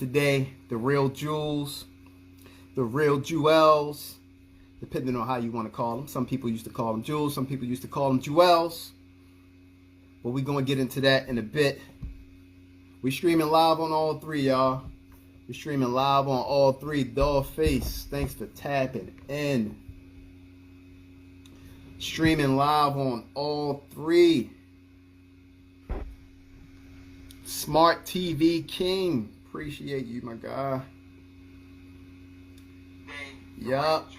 today, the Real Juelz, the Real Juelz, depending on how you want to call them. Some people used to call them Juelz, some people used to call them Juelz. But we're going to get into that in a bit. We're streaming live on all three, y'all. We're streaming live on all three. Dollface, thanks for tapping in. Streaming live on all three. Smart TV King, appreciate you, my guy. Yup,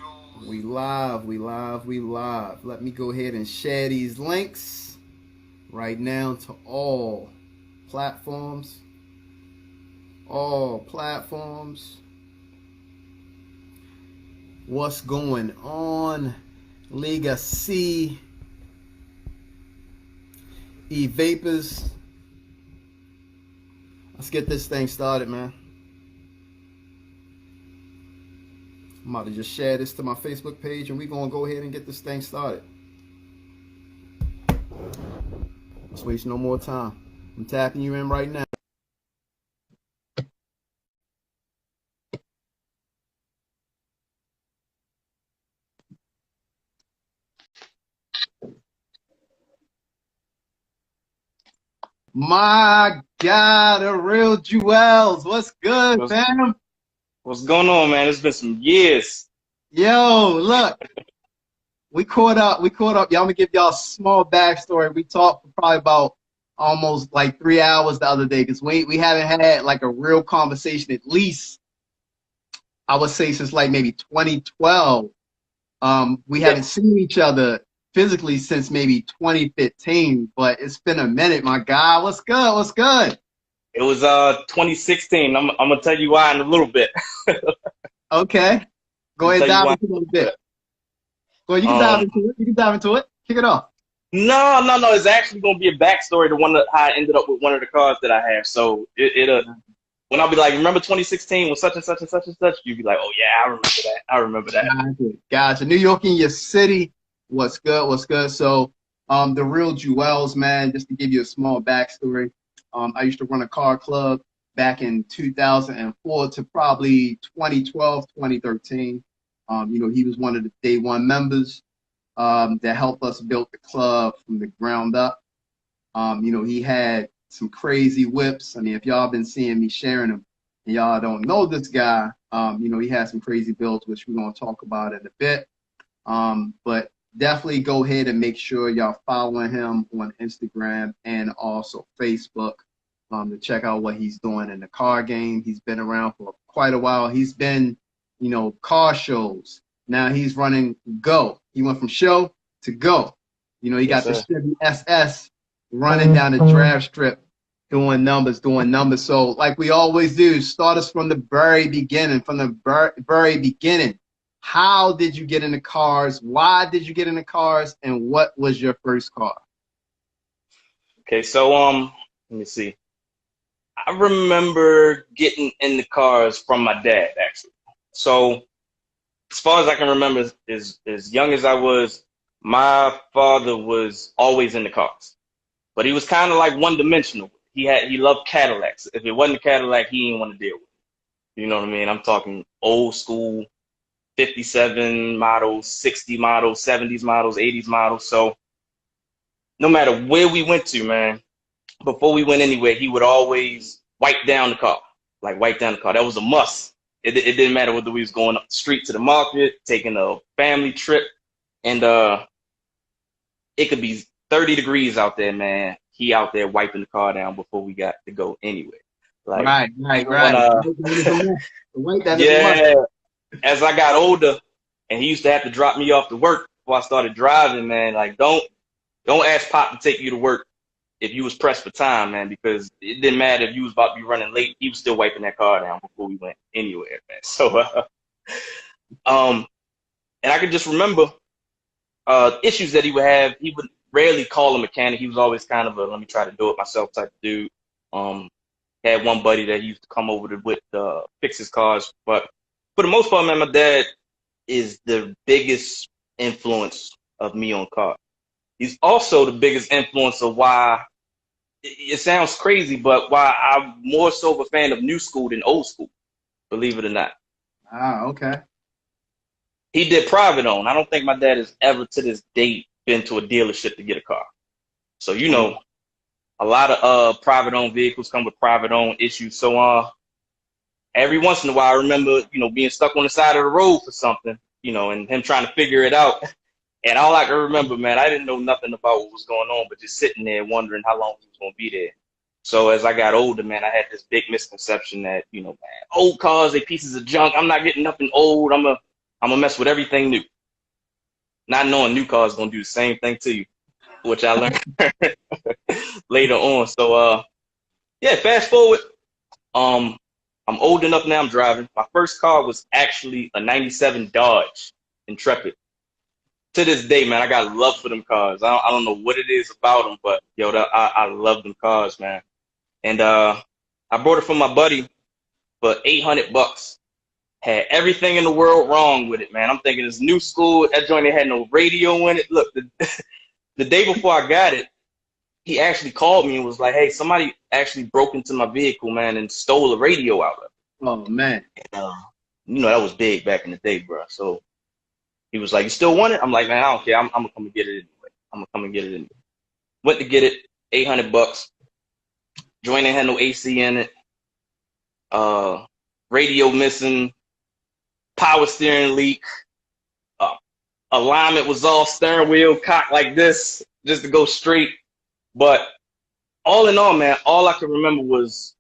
we live. Let me go ahead and share these links right now to all platforms. What's going on? Liga C, E-Vapors. Let's get this thing started, man. I'm about to just share this to my Facebook page and we're going to go ahead and get this thing started. Let's waste no more time. I'm tapping you in right now. My God, the Real Juelz. What's good, fam? What's going on, man? It's been some years. Yo, look. We caught up. Y'all, I'm going to give y'all a small backstory. We talked for probably about almost like 3 hours the other day because we haven't had like a real conversation, at least, I would say, since like maybe 2012. We haven't seen each other physically since maybe 2015, but it's been a minute, my guy. What's good? It was 2016. I'm gonna tell you why in a little bit. Okay, go ahead, dive into it a little bit. Well, you can dive into it. Kick it off. No. It's actually gonna be a backstory to how I ended up with one of the cars that I have. So when I'll be like, remember 2016 was such and such and such and such, you'd be like, oh yeah, I remember that. Gotcha. New York in your city. What's good? So, the Real Juelz, man, just to give you a small backstory, I used to run a car club back in 2004 to probably 2012, 2013. He was one of the day one members that helped us build the club from the ground up. He had some crazy whips. I mean, if y'all been seeing me sharing them and y'all don't know this guy, he had some crazy builds, which we're going to talk about in a bit. But definitely go ahead and make sure y'all following him on Instagram and also Facebook to check out what he's doing in the car game. He's been around for quite a while. He's been, car shows. Now he's running Go. He went from show to Go. He got the Chevy SS running down the draft strip, doing numbers. So like we always do, start us from the very beginning, How did you get into cars? Why did you get into cars? And what was your first car? Okay, so let me see. I remember getting into cars from my dad, actually. So as far as I can remember, as young as I was, my father was always into cars. But he was kind of like one-dimensional. He loved Cadillacs. If it wasn't a Cadillac, he didn't want to deal with it. You know what I mean? I'm talking old school 57 models, 60 models, 70s models, 80s models. So no matter where we went to, man, before we went anywhere, he would always wipe down the car. That was a must. It didn't matter whether we was going up the street to the market, taking a family trip, and it could be 30 degrees out there, man. He out there wiping the car down before we got to go anywhere. Right. Yeah. As I got older, and he used to have to drop me off to work before I started driving, man, like don't ask Pop to take you to work if you was pressed for time, man, because it didn't matter if you was about to be running late. He was still wiping that car down before we went anywhere, man. So, and I could just remember issues that he would have. He would rarely call a mechanic. He was always kind of a let me try to do it myself type of dude. Had one buddy that he used to come over to fix his cars, but for the most part, man, my dad is the biggest influence of me on cars. He's also the biggest influence of why it sounds crazy, but why I'm more so a fan of new school than old school, believe it or not. Ah, okay. He did private own. I don't think my dad has ever to this date been to a dealership to get a car. So, you Oh, know, a lot of private owned vehicles come with private owned issues. So every once in a while I remember, you know, being stuck on the side of the road for something, you know, and him trying to figure it out. And all I can remember, man, I didn't know nothing about what was going on, but just sitting there wondering how long he was going to be there. So as I got older, man, I had this big misconception that, you know, man, old cars, they pieces of junk. I'm not getting nothing old. I'm gonna mess with everything new. Not knowing new cars gonna do the same thing to you, which I learned later on. So yeah, fast forward. Um, I'm old enough now. I'm driving. My first car was actually a '97 Dodge Intrepid. To this day, man, I got love for them cars. I don't know what it is about them, but yo, I love them cars, man. And I bought it from my buddy for $800. Had everything in the world wrong with it, man. I'm thinking it's new school. That joint, they had no radio in it. Look, the day before I got it, he actually called me and was like, hey, somebody actually broke into my vehicle, man, and stole a radio out of it. oh man. You know, that was big back in the day, bro. So he was like, you still want it? I'm like, man, I don't care. I'm going to come and get it anyway. I'm going to come and get it anyway. Went to get it, $800. Joint ain't had no AC in it. Radio missing. Power steering leak. Alignment was off. Steering wheel cocked like this just to go straight. But all in all, man, all I could remember was,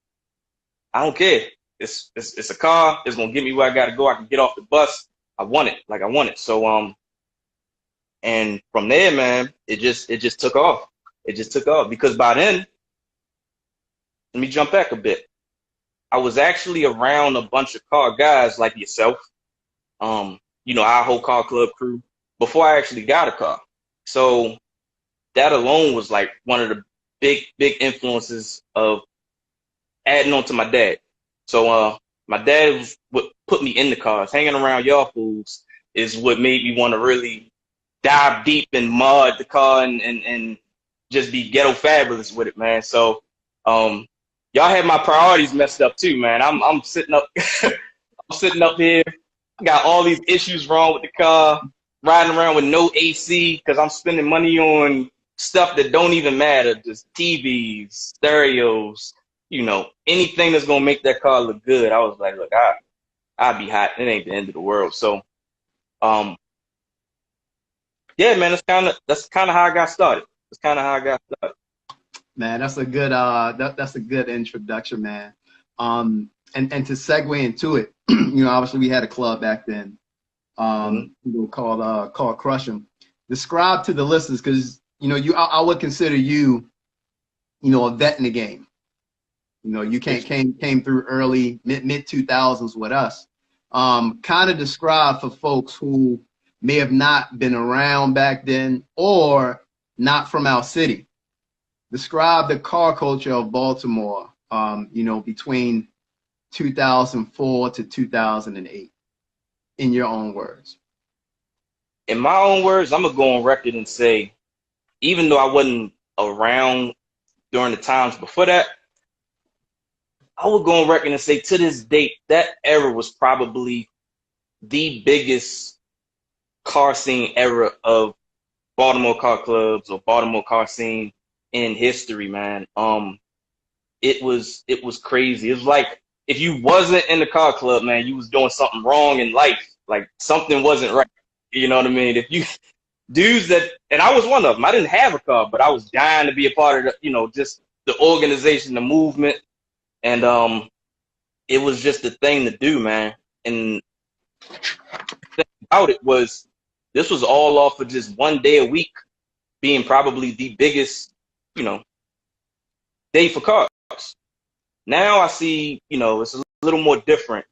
I don't care. It's a car. It's gonna get me where I gotta go. I can get off the bus. I want it. Like I want it. So and from there, man, it just took off. It just took off because by then, let me jump back a bit. I was actually around a bunch of car guys like yourself. You know, our whole car club crew before I actually got a car. So that alone was like one of the big influences of adding on to my dad. So my dad was what put me in the cars. Hanging around y'all fools is what made me want to really dive deep and mod the car and just be ghetto fabulous with it, man. So y'all had my priorities messed up too, man. I'm sitting up I'm sitting up here, got all these issues wrong with the car, riding around with no AC because I'm spending money on stuff that don't even matter, just TVs, stereos, you know, anything that's gonna make that car look good. I was like, look, I'd be hot. It ain't the end of the world. So, yeah, man, that's kind of how I got started. That's kind of how I got started. Man, that's a good that's a good introduction, man. And to segue into it, you know, obviously we had a club back then, you know, called Crush 'em. Describe to the listeners, because you know, I would consider you, you know, a vet in the game. You know, you came through early mid 2000s with us. Kind of describe for folks who may have not been around back then or not from our city. Describe the car culture of Baltimore, you know, between 2004 to 2008, in your own words. In my own words, I'm gonna go on record and say, even though I wasn't around during the times before that, I would go on record and say to this date, that era was probably the biggest car scene era of Baltimore car clubs or Baltimore car scene in history, man. It was crazy. It was like if you wasn't in the car club, man, you was doing something wrong in life. Like something wasn't right. You know what I mean? If you dudes that, and I was one of them. I didn't have a car, but I was dying to be a part of the, you know, just the organization, the movement, and it was just the thing to do, man. And the thing about it was, this was all off of just one day a week being probably the biggest, you know, day for cars. Now I see, you know, it's a little more different.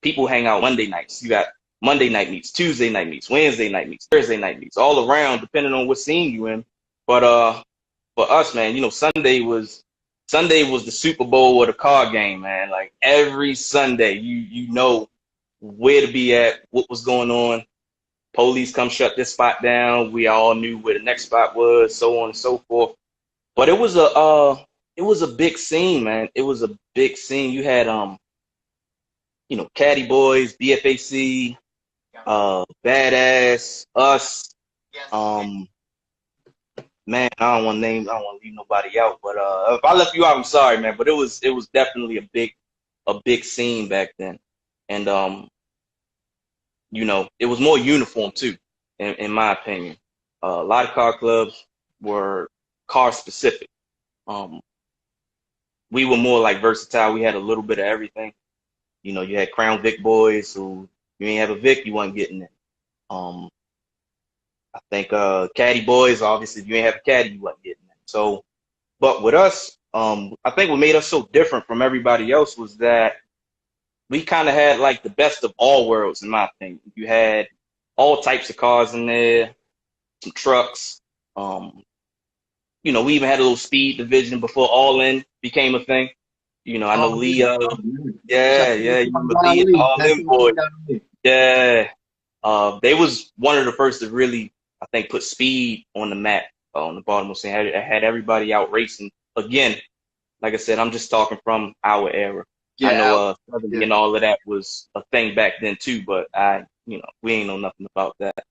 People hang out Monday nights. You got Monday night meets, Tuesday night meets, Wednesday night meets, Thursday night meets, all around, depending on what scene you in. But for us, man, you know, Sunday was the Super Bowl of the car game, man. Like every Sunday, you know where to be at, what was going on. Police come shut this spot down. We all knew where the next spot was, so on and so forth. But it was a big scene, man. It was a big scene. You had you know, Caddy Boys, BFAC, Badass, us, um, man, I don't want to leave nobody out. But if I left you out, I'm sorry, man. But it was definitely a big scene back then. And you know, it was more uniform too, in my opinion. A lot of car clubs were car specific. Um, we were more like versatile. We had a little bit of everything. You know, you had Crown Vic boys who you ain't have a Vic, you wasn't getting it. Um, I think Caddy boys, obviously, if you ain't have a caddy, you wasn't getting it. So, but with us, I think what made us so different from everybody else was that we kind of had like the best of all worlds, in my opinion. You had all types of cars in there, some trucks. You know, we even had a little speed division before All In became a thing. You know, I know Oh, Lee. shout Yeah, out yeah, to you my remember guy Lee and Lee. All That's In my boys. guy Lee. Yeah, they was one of the first to really, I think, put speed on the map on the Baltimore scene. Had everybody out racing again. Like I said, I'm just talking from our era. I Yeah, know yeah. Southerly and all of that was a thing back then too, but you know, we ain't know nothing about that.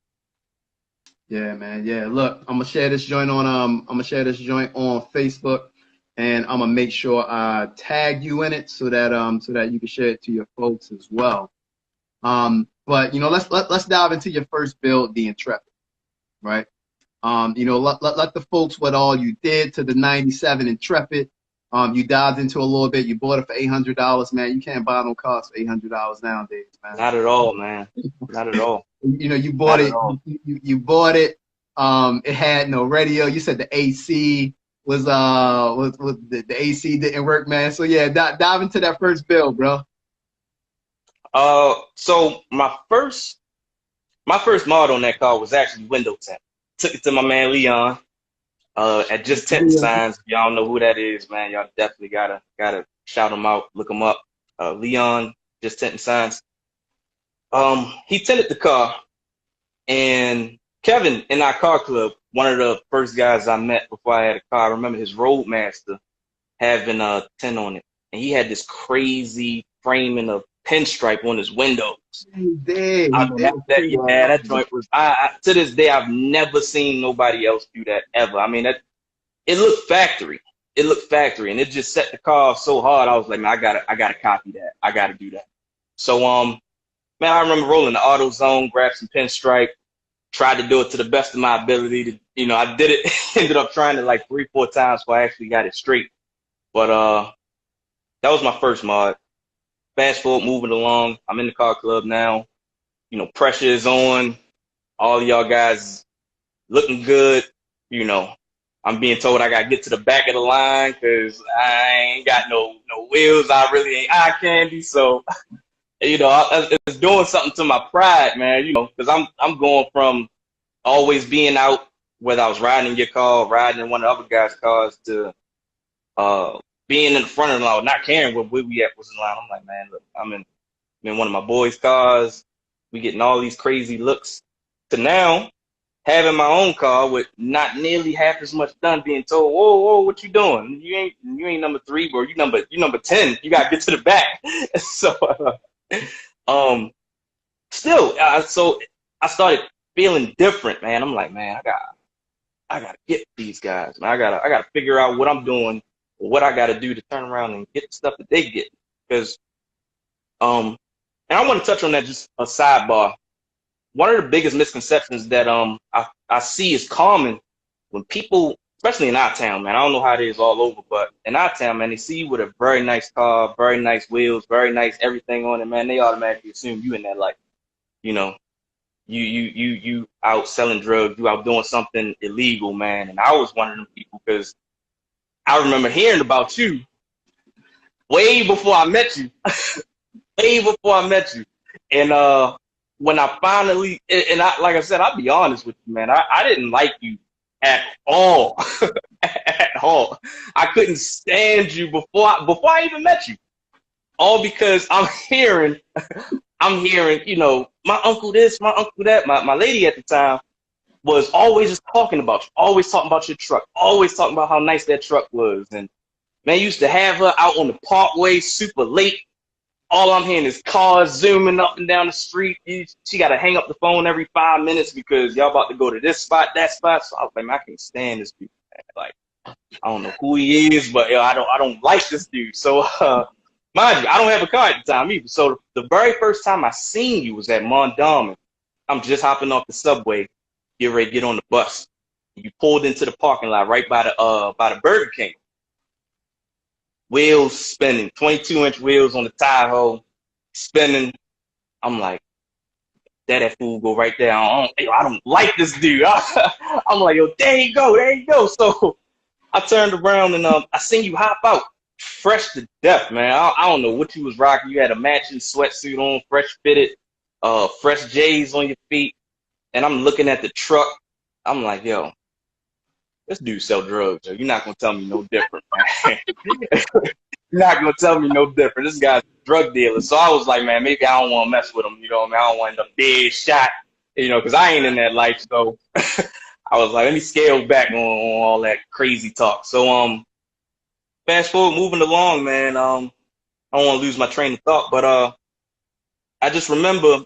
Yeah, man. Yeah. Look, I'm gonna share this joint on Facebook, and I'm gonna make sure I tag you in it so that you can share it to your folks as well. But you know, let's dive into your first build, the Intrepid, right? You know, let the folks what all you did to the '97 Intrepid. You dived into a little bit. You bought it for $800, man. You can't buy no cars for $800 nowadays, man. Not at all, man. Not at all. You know, you bought Not at it. all. You bought it. It had no radio. You said the AC was the AC didn't work, man. So yeah, dive into that first build, bro. So my first mod on that car was actually window tint. Took it to my man Leon. At Just Tinting Signs. Y'all know who that is, man. Y'all definitely gotta shout him out, look him up. Leon, Just Tinting Signs. He tinted the car, and Kevin in our car club, one of the first guys I met before I had a car. I remember his Roadmaster having a tint on it, and he had this crazy framing of pinstripe on his windows. He did. I mean, that joint was. To this day, I've never seen nobody else do that ever. I mean, that it looked factory. It looked factory, and it just set the car off so hard. I was like, man, I gotta copy that. I gotta do that. So, man, I remember rolling the AutoZone, grabbed some pinstripe, tried to do it to the best of my ability. To, you know, I did it. Ended up trying it like 3, 4 times before I actually got it straight. But that was my first mod. Fast forward, moving along. I'm in the car club now. You know, pressure is on. All of y'all guys looking good. You know, I'm being told I gotta get to the back of the line because I ain't got no wheels. I really ain't eye candy. So, you know, it's doing something to my pride, man. You know, because I'm going from always being out, whether I was riding in your car, riding in one of the other guys' cars, to being in the front of the line, not caring where we at was in line. I'm like, man, look, I'm in one of my boys' cars. We getting all these crazy looks. To now having my own car with not nearly half as much done, being told, whoa, what you doing? You ain't number 3, bro. You number 10. You gotta get to the back. So still, so I started feeling different, man. I'm like, man, I gotta get these guys, man. I gotta figure out what I'm doing, what I gotta do to turn around and get the stuff that they get. Because and I want to touch on that, just a sidebar. One of the biggest misconceptions that I see is common when people, especially in our town, man. I don't know how it is all over, but in our town, man, they see you with a very nice car, very nice wheels, very nice everything on it, man. They automatically assume you in that life. You know, you out selling drugs, you out doing something illegal, man. And I was one of them people because I remember hearing about you way before I met you, way before I met you, and when I finally, and I, like I said, I'll be honest with you, man. I didn't like you at all, at all. I couldn't stand you before I even met you. All because I'm hearing, you know, my uncle this, my uncle that, my lady at the time. was always just talking about you, always talking about your truck, always talking about how nice that truck was. And man, used to have her out on the parkway super late. All I'm hearing is cars zooming up and down the street. She got to hang up the phone every 5 minutes because y'all about to go to this spot, that spot. So I was like, man, I can't stand this dude, man. Like, I don't know who he is, but yo, I don't like this dude. So mind you, I don't have a car at the time either. So the very first time I seen you was at Mondawmin. I'm just hopping off the subway, get ready to get on the bus. You pulled into the parking lot right by the Burger King. Wheels spinning, 22-inch wheels on the Tahoe, spinning. I'm like, that fool go right there. I don't like this dude. I'm like, yo, there you go, there you go. So I turned around and I seen you hop out, fresh to death, man. I don't know what you was rocking. You had a matching sweatsuit on, fresh fitted, fresh J's on your feet. And I'm looking at the truck. I'm like, yo, this dude sell drugs. Yo. You're not gonna tell me no different, man. You're not gonna tell me no different. This guy's a drug dealer. So I was like, man, maybe I don't want to mess with him. You know what I mean? I don't want to end up dead shot. You know, because I ain't in that life. So I was like, let me scale back on all that crazy talk. So fast forward, moving along, man. I don't want to lose my train of thought, but I just remember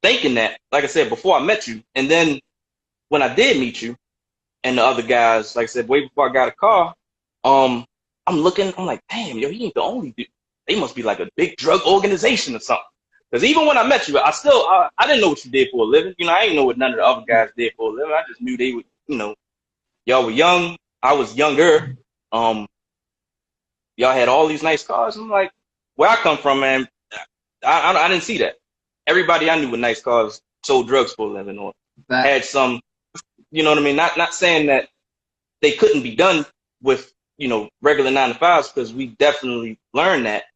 thinking that, like I said, before I met you, and then when I did meet you. And the other guys, like I said, way before I got a car, I'm looking, I'm like, damn, yo, he ain't the only dude. They must be like a big drug organization or something. Because even when I met you, I didn't know what you did for a living. You know, I didn't know what none of the other guys did for a living. I just knew they would, you know, y'all were young. I was younger. Y'all had all these nice cars. I'm like, where I come from, man, I didn't see that. Everybody I knew with nice cars sold drugs for a living or had some. You know what I mean? Not saying that they couldn't be done with, you know, regular 9-to-5s, because we definitely learned that.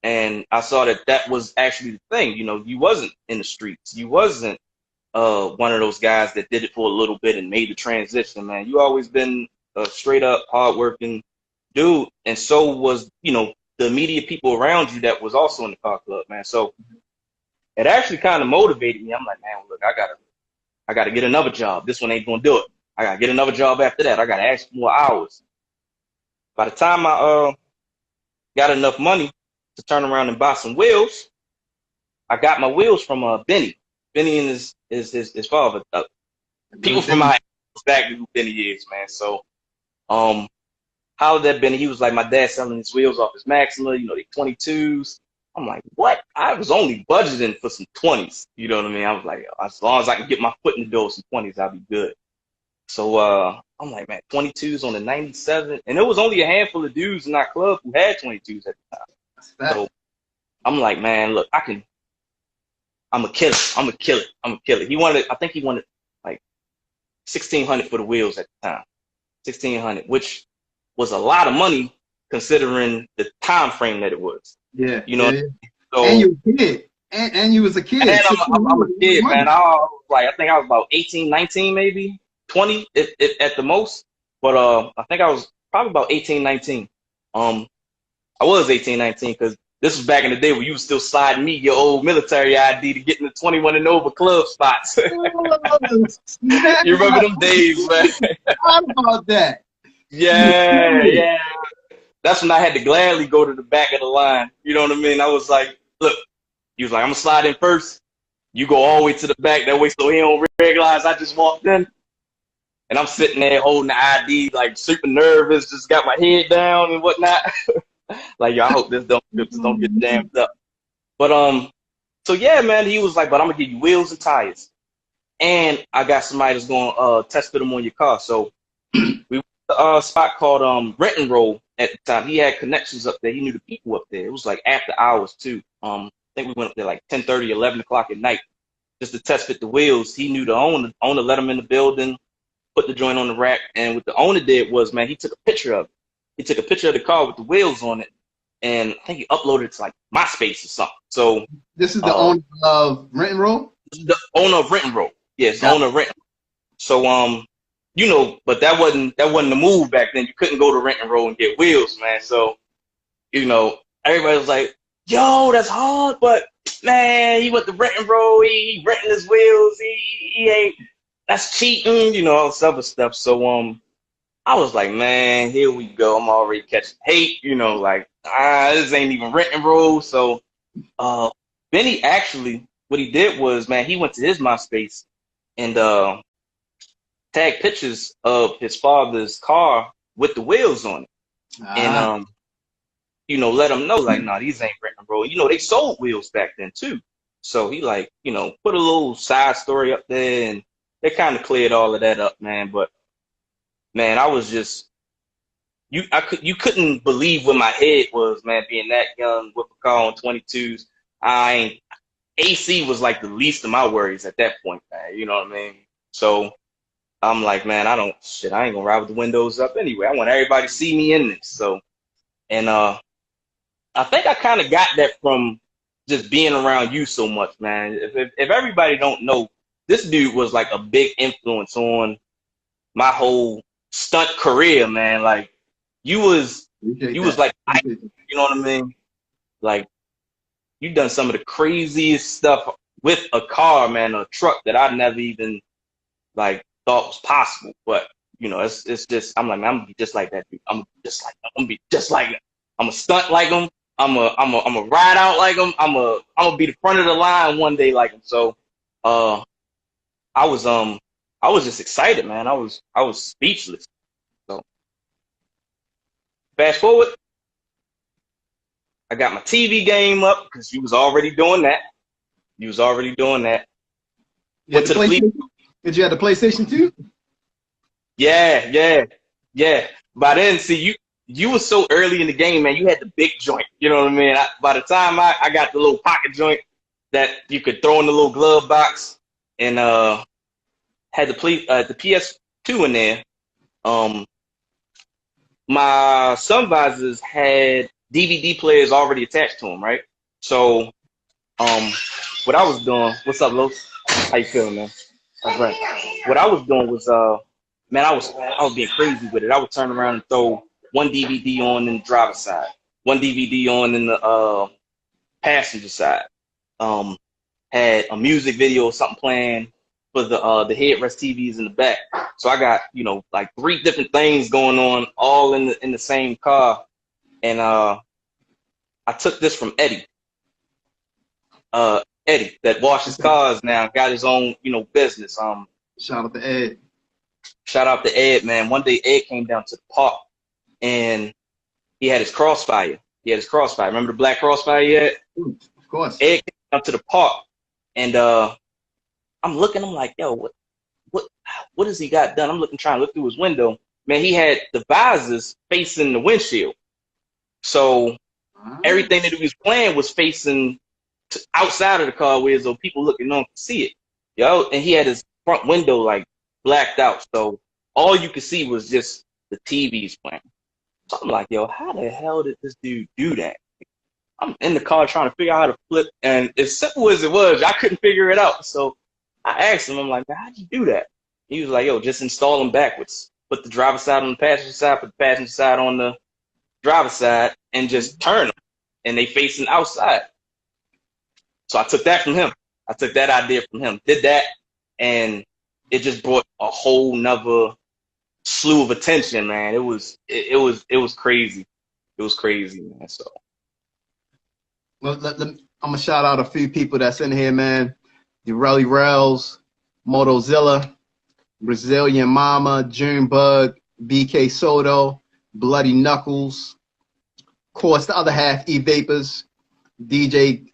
And I saw that that was actually the thing. You know, you wasn't in the streets. You wasn't one of those guys that did it for a little bit and made the transition, man. You always been a straight up hardworking dude. And so was, you know, the immediate people around you that was also in the car club, man. So it actually kind of motivated me. I'm like, man, look, I gotta get another job. This one ain't gonna do it. I gotta get another job after that. I gotta ask for more hours. By the time I got enough money to turn around and buy some wheels, I got my wheels from Benny. Benny and his father. People from my back knew who Benny is, man. So hollered at Benny. He was like, my dad's selling his wheels off his Maxima, you know, they 22s. I'm like, what? I was only budgeting for some 20s. You know what I mean? I was like, as long as I can get my foot in the door with some 20s, I'll be good. So I'm like, man, 22s on the 97. And there was only a handful of dudes in our club who had 22s at the time. So I'm like, man, look, I'm a killer. I'm a killer. I think he wanted like 1,600 for the wheels at the time. 1,600, which was a lot of money considering the time frame that it was. Yeah. You know, yeah. So, and you were a kid. And you was a kid. And I'm a kid, man. I think I was about 18, 19, maybe 20 at the most. But I think I was probably about 18, 19. I was 18, 19 because this was back in the day where you was still sliding me your old military ID to get in the 21 and over club spots. You remember them days, man? How about that? Yeah. That's when I had to gladly go to the back of the line. You know what I mean? I was like, look, he was like, I'm gonna slide in first. You go all the way to the back. That way so he don't realize I just walked in. And I'm sitting there holding the ID, like super nervous, just got my head down and whatnot. Like, yo, I hope this don't get jammed up. But so yeah, man, he was like, but I'm gonna give you wheels and tires. And I got somebody that's gonna test fit them on your car. So we went to a spot called Rent and Roll at the time. He had connections up there. He knew the people up there. It was like after hours too. I think we went up there like 10:30, 11 o'clock at night just to test fit the wheels. He knew the owner. Owner let him in the building, put the joint on the rack. And what the owner did was, man, he took a picture of it. He took a picture of the car with the wheels on it. And I think he uploaded it to like MySpace or something. So this is the owner of Rent and Roll? The owner of Rent and Roll. Yes, the owner of Rent and Roll. So you know, but that wasn't the move back then. You couldn't go to Rent and Roll and get wheels, man. So, you know, everybody was like, yo, that's hard, but man, he went to Rent and Roll, he renting his wheels, he ain't, that's cheating, you know, all this other stuff. So I was like, man, here we go. I'm already catching hate, you know, like this ain't even rent and roll. So Benny actually, what he did was, man, he went to his MySpace and tagged pictures of his father's car with the wheels on it, and you know, let him know like, nah, these ain't rent and roll. You know, they sold wheels back then too. So he like, you know, put a little side story up there, and they kind of cleared all of that up, man. But man, I was just you couldn't believe where my head was, man, being that young with a car on 22s. AC was like the least of my worries at that point, man. You know what I mean? So I'm like, man, I ain't gonna ride with the windows up anyway. I want everybody to see me in this. So, and I think I kind of got that from just being around you so much, man. If everybody don't know, this dude was like a big influence on my whole stunt career, man. Like you was like, you know what I mean? Like you done some of the craziest stuff with a car, man, a truck that I never even like thought was possible. But you know, it's just, I'm like, man, I'm gonna be just like that dude. I'm gonna be just like him. I'm gonna stunt like him. I'm a ride out like him. I'm gonna be the front of the line one day like him. So I was just excited, man. I was speechless. So fast forward, I got my TV game up because you was already doing that. You was already doing that. Did you have the PlayStation 2? Yeah. By then, see, you was so early in the game, man. You had the big joint. You know what I mean? By the time I got the little pocket joint that you could throw in the little glove box, and had the PS2 in there. My sun visors had DVD players already attached to them, right? So, what I was doing, what's up, Los? How you feeling, man? All right. What I was doing was, man, I was being crazy with it. I would turn around and throw one DVD on in the driver's side, one DVD on in the passenger side. Had a music video or something playing for the headrest TVs in the back. So I got, you know, like 3 different things going on all in the same car. And I took this from Eddie. Eddie that washes cars now, got his own, you know, business. Shout out to Ed. Shout out to Ed, man. One day Ed came down to the park and he had his Crossfire. Remember the black Crossfire yet? Of course. Ed came down to the park and I'm looking, I'm like, yo, what has he got done? I'm trying to look through his window. Man, he had the visors facing the windshield. So everything that he was playing was facing outside of the car where so people looking on could see it. Yo, and he had his front window like blacked out. So all you could see was just the TVs playing. So I'm like, yo, how the hell did this dude do that? I'm in the car trying to figure out how to flip, and as simple as it was, I couldn't figure it out. So I asked him, I'm like, man, how'd you do that? He was like, yo, just install them backwards. Put the driver's side on the passenger side, put the passenger side on the driver's side, and just turn them. And they facing outside. So I took that from him. I took that idea from him. Did that, and it just brought a whole nother slew of attention, man. It was crazy. It was crazy, man. So Well, I'm gonna shout out a few people that's in here, man. The Real Juelz, Motozilla, Brazilian Mama, Junebug, BK Soto, Bloody Knuckles. Of course, the other half, E-Vapors, DJ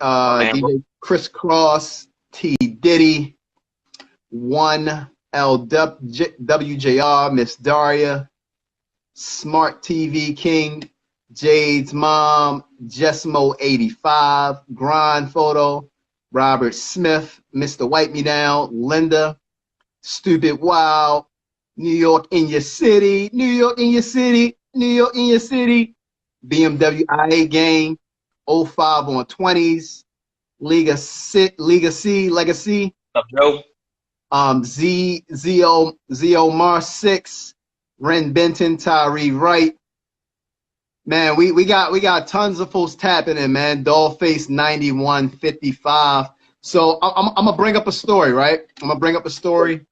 Chris Cross, T Diddy, 1LWJR, Miss Daria, Smart TV King, Jade's mom, Jessmo85, Grind Photo, Robert Smith, Mr. Wipe Me Down, Linda, Stupid Wow, New York in your city, New York in your city, New York in your city, BMW IA Gang, 05 on 20s, Legacy, what's up, Joe? Zio Mars 6, Ren Benton, Tyree Wright. Man, we got tons of folks tapping in, man. Dollface 9155. So I'm gonna bring up a story, right? I'm gonna bring up a story.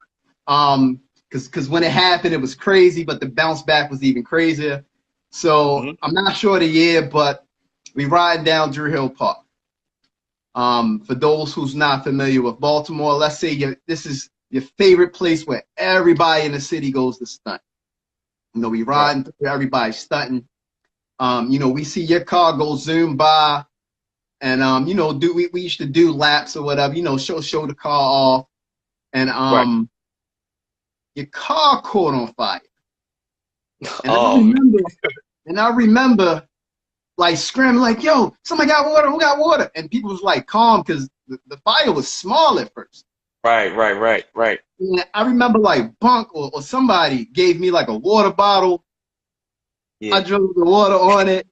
Because when it happened, it was crazy, but the bounce back was even crazier. So I'm not sure the year, but we ride down Drew Hill Park. For those who's not familiar with Baltimore, let's say this is your favorite place where everybody in the city goes to stunt. You know, we riding through, everybody's stunting. You know, we see your car go zoom by, and you know, we used to do laps or whatever, you know, show the car off, and your car caught on fire. And I remember like screaming like, yo, somebody got water, who got water? And people was like calm because the fire was small at first. Right. And I remember like Bunk or somebody gave me like a water bottle. Yeah. I drove the water on it.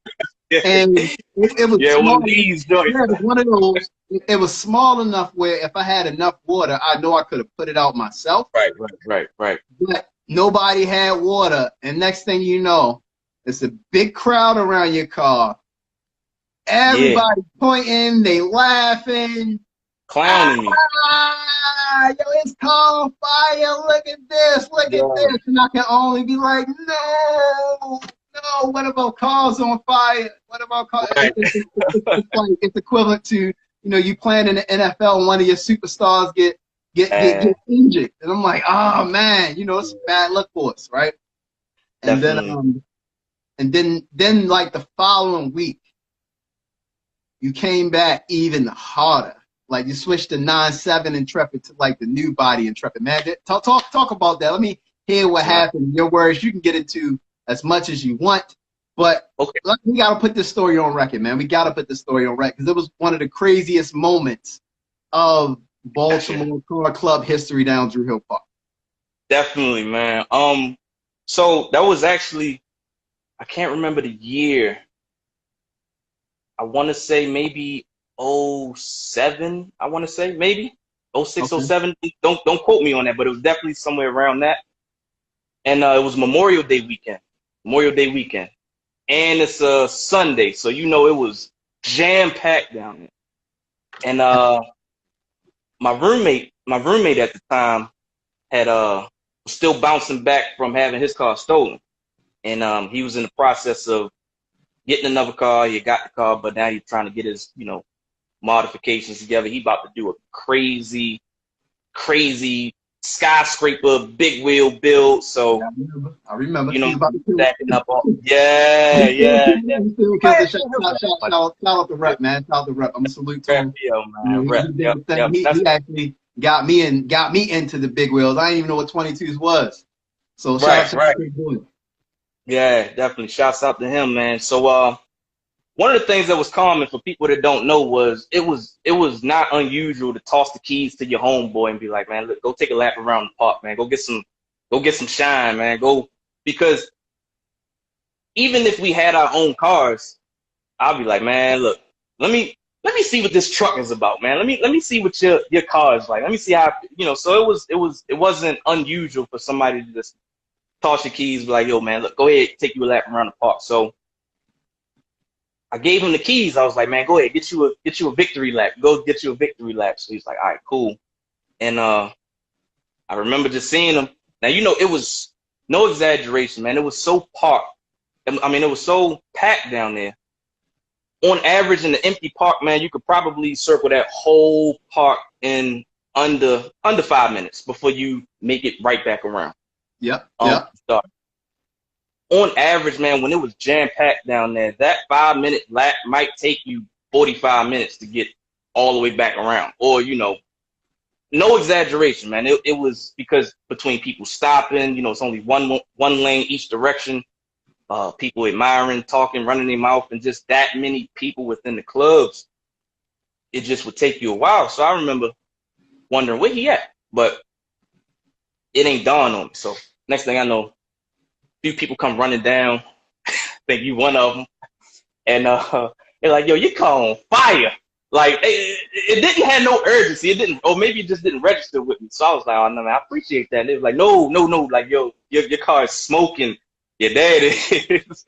And it was one of these joints. Yeah, it was one of those. It was small enough where if I had enough water, I know I could have put it out myself. Right. But nobody had water. And next thing you know, it's a big crowd around your car. Everybody pointing, they laughing. Clowning me. Yo, it's car on fire. Look at this. Look at this. And I can only be like, no, what about cars on fire? What about cars? Right. It's equivalent to, you know, you playing in the NFL and one of your superstars get injured. And I'm like, oh man, you know, it's bad luck for us, right? And then like the following week, you came back even harder. Like you switched the 9.7 Intrepid to like the new body Intrepid. Man, talk about that. Let me hear what happened in your words. You can get into as much as you want, but we got to put this story on record, man. We got to put this story on record because it was one of the craziest moments of Baltimore Car Club history down Drew Hill Park. Definitely, man. So that was actually, I can't remember the year. I want to say maybe 07. I want to say maybe 06, 07. Don't quote me on that, but it was definitely somewhere around that. And it was Memorial Day weekend. And it's a Sunday, so you know it was jam-packed down there. And my roommate at the time had was still bouncing back from having his car stolen. And he was in the process of getting another car. He got the car, but now he's trying to get his, you know, modifications together. He about to do a crazy skyscraper big wheel build. So I remember. You know, stacking up all. Yeah. Shout out the rep, man. Shout out the rep. I'm gonna salute to him. He actually got me into the big wheels. I didn't even know what 22s was. So shout out to him. Yeah, definitely. Shouts out to him, man. So one of the things that was common for people that don't know was it was not unusual to toss the keys to your homeboy and be like, man, look, go take a lap around the park, man. Go get some shine, man. Because even if we had our own cars, I'll be like, man, look, let me see what this truck is about, man. Let me see what your car is like. Let me see how, you know. So it wasn't unusual for somebody to just toss your keys, be like, yo, man, look, go ahead, take you a lap around the park. So I gave him the keys. I was like, man, go ahead, get you a victory lap. Go get you a victory lap. So he's like, all right, cool. And I remember just seeing him. Now, you know, it was no exaggeration, man. It was so parked. I mean, it was so packed down there. On average, in the empty park, man, you could probably circle that whole park in under 5 minutes before you make it right back around. Yep. On average, man, when it was jam-packed down there, that 5-minute lap might take you 45 minutes to get all the way back around. Or, you know, no exaggeration, man. It was because between people stopping, you know, it's only one lane each direction. People admiring, talking, running their mouth, and just that many people within the clubs. It just would take you a while. So I remember wondering where he at, but it ain't dawned on me. So next thing I know, a few people come running down. Think you one of them, and they're like, "Yo, your car on fire!" Like it didn't have no urgency. It didn't, or maybe it just didn't register with me. So I was like, "Oh no, man, I appreciate that." And they was like, "No, like yo, your car is smoking. Your dad is."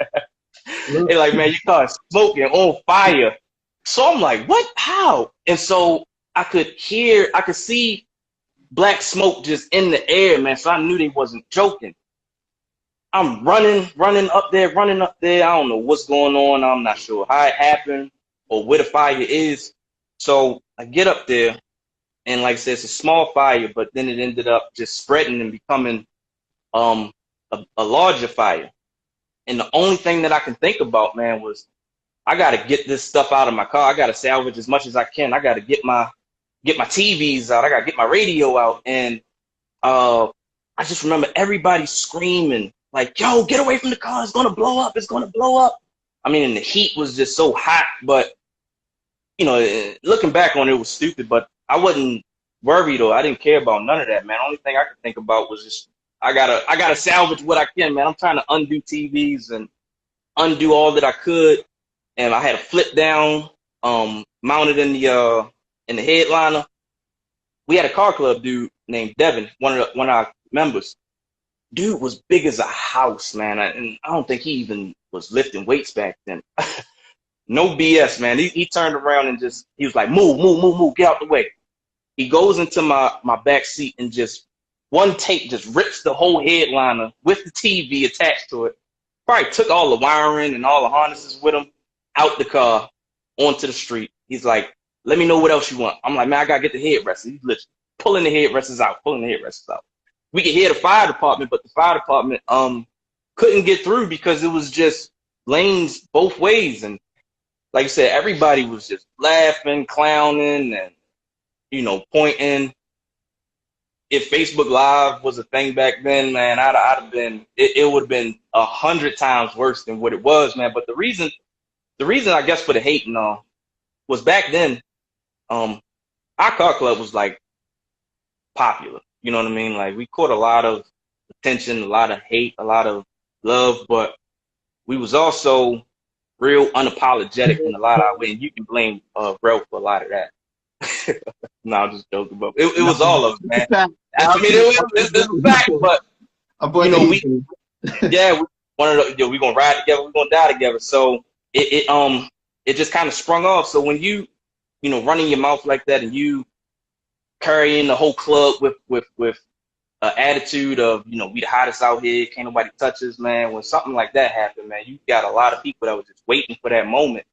They're like, "Man, your car is smoking on fire." So I'm like, "What? How?" And so I could see black smoke just in the air, man. So I knew they wasn't joking. I'm running up there. I don't know what's going on. I'm not sure how it happened or where the fire is. So I get up there, and like I said, it's a small fire, but then it ended up just spreading and becoming a larger fire. And the only thing that I can think about, man, was I got to get this stuff out of my car. I got to salvage as much as I can. I got to get my TVs out. I got to get my radio out. And I just remember everybody screaming like, yo, get away from the car. It's going to blow up. It's going to blow up. I mean, and the heat was just so hot. But, you know, looking back on it, it was stupid. But I wasn't worried or I didn't care about none of that, man. The only thing I could think about was just I gotta salvage what I can, man. I'm trying to undo TVs and undo all that I could. And I had a flip down mounted in the headliner. We had a car club dude named Devin, one of our members. Dude was big as a house, man. And I don't think he even was lifting weights back then. No BS, man. He turned around and he was like, move, get out the way. He goes into my back seat and just one take just rips the whole headliner with the TV attached to it. Probably took all the wiring and all the harnesses with him out the car onto the street. He's like, let me know what else you want. I'm like, man, I gotta get the headrests. He's literally pulling the headrests out. We could hear the fire department, but the fire department couldn't get through because it was just lanes both ways. And like I said, everybody was just laughing, clowning, and, you know, pointing. If Facebook Live was a thing back then, man, I'd have been, it would have been 100 times worse than what it was, man. But the reason I guess for the hate and all was back then, our car club was like popular. You know what I mean? Like we caught a lot of attention, a lot of hate, a lot of love, but we was also real unapologetic in a lot of ways. And you can blame Bro for a lot of that. No, I'm just joking, but it was all of it, man. I mean, it's a fact, but you know, we gonna ride together, we gonna die together. So it just kind of sprung off. So when you know, running your mouth like that and you carrying the whole club with an attitude of, you know, we the hottest out here, can't nobody touch us, man. When something like that happened, man, you got a lot of people that were just waiting for that moment,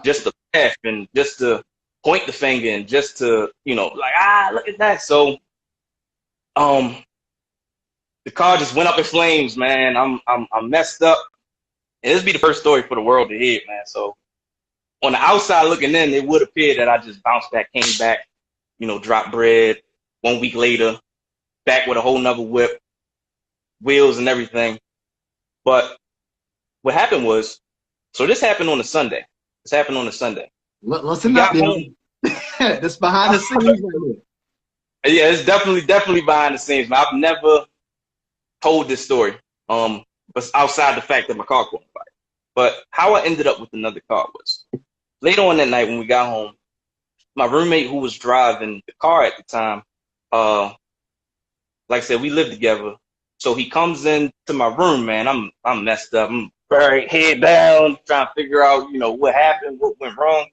just to laugh and just to point the finger and just to, you know, like, look at that. So the car just went up in flames, man. I'm messed up. And this be the first story for the world to hear, man. So on the outside looking in, it would appear that I just bounced back, came back, you know, dropped bread. 1 week later, back with a whole nother whip, wheels and everything. But what happened was, so this happened on a Sunday. Listen up, man. This behind the scenes. Yeah, it's definitely behind the scenes, man. I've never told this story, but outside the fact that my car caught on fire. But how I ended up with another car was later on that night when we got home, my roommate who was driving the car at the time, like I said, we lived together. So he comes into my room, man. I'm messed up. I'm buried, head down, trying to figure out, you know, what happened, what went wrong.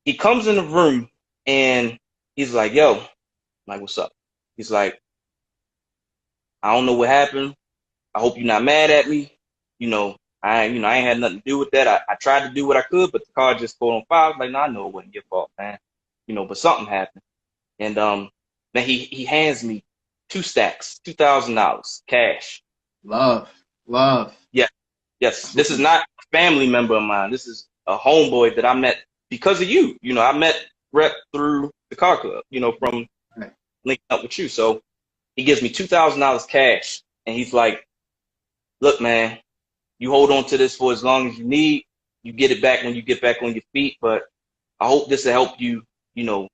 He comes in the room and he's like, yo, I'm like, what's up? He's like, I don't know what happened. I hope you're not mad at me. You know, I ain't had nothing to do with that. I tried to do what I could, but the car just caught on fire. I was like, no, I know it wasn't your fault, man. You know, but something happened. And then he hands me 2 stacks, $2,000 cash. Love. Yeah. Yes. This is not a family member of mine. This is a homeboy that I met because of you. You know, I met Rep through the car club, you know, from linking up with you. So he gives me $2,000 cash and he's like, look, man, you hold on to this for as long as you need. You get it back when you get back on your feet. But I hope this will help you, you know,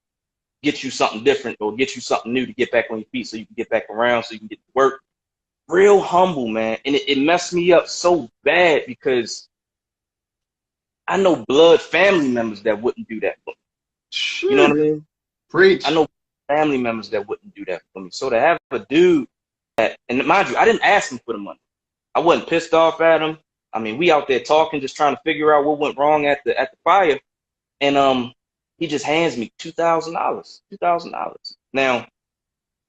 get you something different or get you something new to get back on your feet so you can get back around, so you can get to work. Real humble, man. And it messed me up so bad because I know blood family members that wouldn't do that for me. You know what I mean? Preach. I know family members that wouldn't do that for me. So to have a dude that, and mind you, I didn't ask him for the money. I wasn't pissed off at him. I mean, we out there talking, just trying to figure out what went wrong at the fire. And he just hands me $2,000. Now,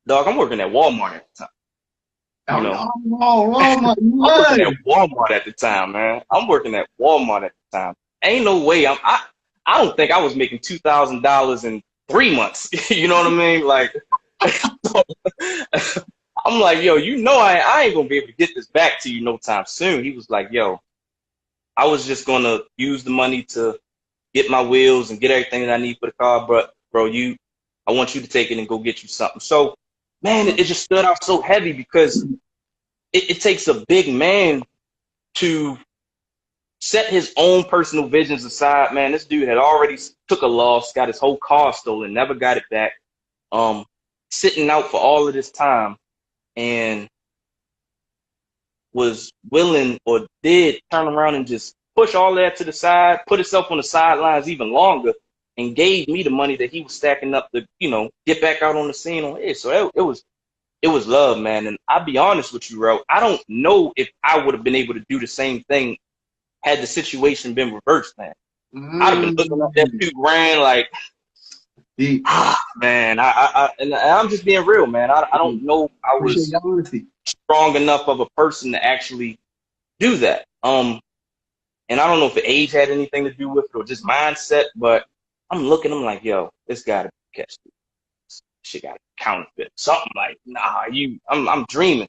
dog, I'm working at Walmart at the time. You know, Oh, I'm working my at Walmart at the time, man. I'm working at Walmart at the time. Ain't no way. I don't think I was making $2,000 in 3 months. You know what I mean? Like, I'm like, yo, you know, I ain't gonna be able to get this back to you no time soon. He was like, yo, I was just gonna use the money to get my wheels and get everything that I need for the car, but bro, I want you to take it and go get you something. So, man, it just stood out so heavy because it takes a big man to set his own personal visions aside. Man, this dude had already took a loss, got his whole car stolen, never got it back. Sitting out for all of this time, and was willing or did turn around and just push all that to the side, put himself on the sidelines even longer, and gave me the money that he was stacking up to, you know, get back out on the scene on it. So it was love, man. And I'll be honest with you, bro. I don't know if I would have been able to do the same thing had the situation been reversed, man. I'd have been looking at that $2,000 like, man. And I'm just being real, man. I don't know if I was strong enough of a person to actually do that. And I don't know if the age had anything to do with it or just mindset, but I'm I'm like, yo, this gotta be catch. Shit gotta be counterfeit. Something like, nah, I'm dreaming.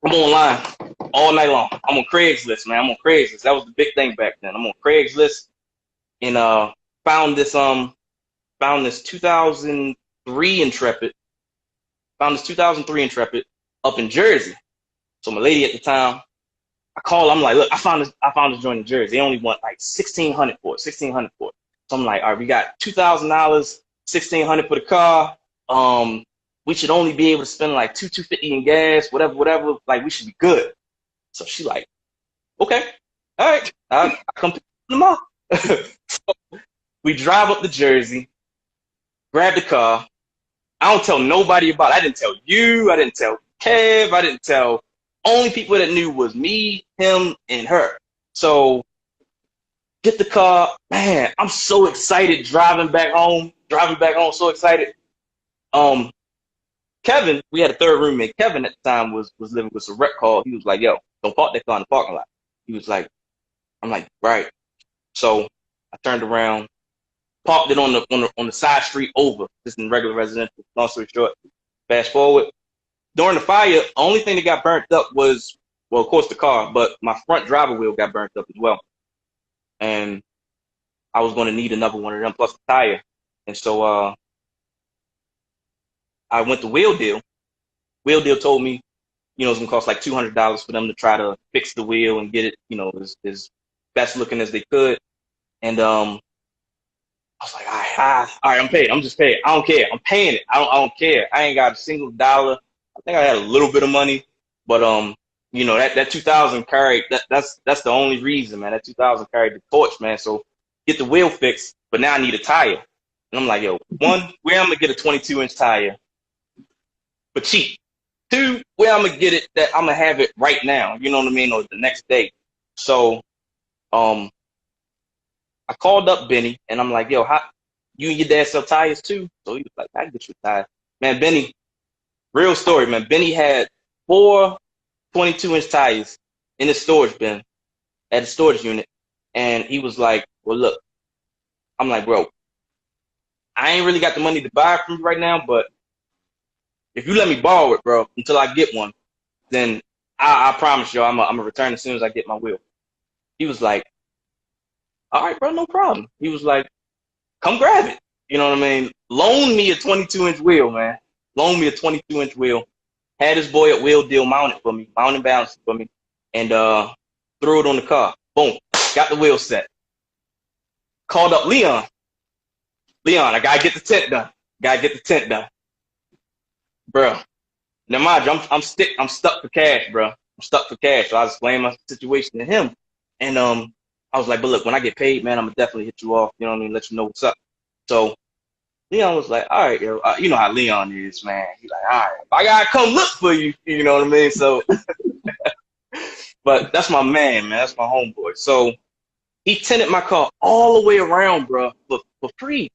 I'm online all night long. I'm on Craigslist, man. I'm on Craigslist. That was the big thing back then. I'm on Craigslist and found this 2003 Intrepid. Found this 2003 Intrepid up in Jersey. So my lady at the time, I call. I'm like, look, I found this joint in Jersey. They only want like $1,600 for it. $1,600 for it. So I'm like, all right, we got $2,000, $1,600 for the car. We should only be able to spend like $250 in gas, whatever. Like we should be good. So she like, okay, all right, I come pick them up. So we drive up to Jersey, grab the car. I don't tell nobody about it. I didn't tell you. I didn't tell Kev. I didn't tell. Only people that knew was me, him, and her. So get the car, man. I'm so excited driving back home. So excited. Kevin, we had a third roommate. Kevin at the time was living with some rec call. He was like, yo, don't park that car in the parking lot. He was like, I'm like, right. So I turned around, parked it on the side street over, just in regular residential. Long story short, fast forward. During the fire, the only thing that got burnt up was, well, of course, the car, but my front driver wheel got burnt up as well. And I was going to need another one of them, plus the tire. And so I went to Wheel Deal. Wheel Deal told me, you know, it's going to cost like $200 for them to try to fix the wheel and get it, you know, as best looking as they could. And I was like, all right, I'm paid. I'm just paid. I don't care. I'm paying it. I don't care. I ain't got a single dollar. I think I had a little bit of money, but you know, that 2,000 carried. That's the only reason, man. That 2,000 carried the torch, man. So get the wheel fixed, but now I need a tire. And I'm like, yo, one, where I'm gonna get a 22-inch tire for cheap. Two, where I'm gonna get it that I'm gonna have it right now. You know what I mean, or the next day. So I called up Benny and I'm like, yo, how you and your dad sell tires too? So he was like, I can get you a tire. Man, Benny, real story, man. Benny had 4 22-inch tires in his storage bin at the storage unit. And he was like, well, look, I'm like, bro, I ain't really got the money to buy it from you right now, but if you let me borrow it, bro, until I get one, then I promise you I'm gonna return as soon as I get my wheel. He was like, all right, bro, no problem. He was like, come grab it. You know what I mean? Loan me a 22-inch wheel, man. Loan me a 22-inch wheel. Had his boy at Wheel Deal mount it for me, mount and balance it for me, and threw it on the car. Boom, got the wheel set. Called up Leon. Leon, I gotta get the tent done. Bro. Now mind you, I'm stuck for cash, bro. I'm stuck for cash. So I explained my situation to him. And I was like, but look, when I get paid, man, I'm gonna definitely hit you off, you know what I mean, let you know what's up. So Leon was like, all right, yo, you know how Leon is, man. He's like, all right, I gotta come look for you, you know what I mean? So, but that's my man, that's my homeboy. So he tinted my car all the way around, bro, for free,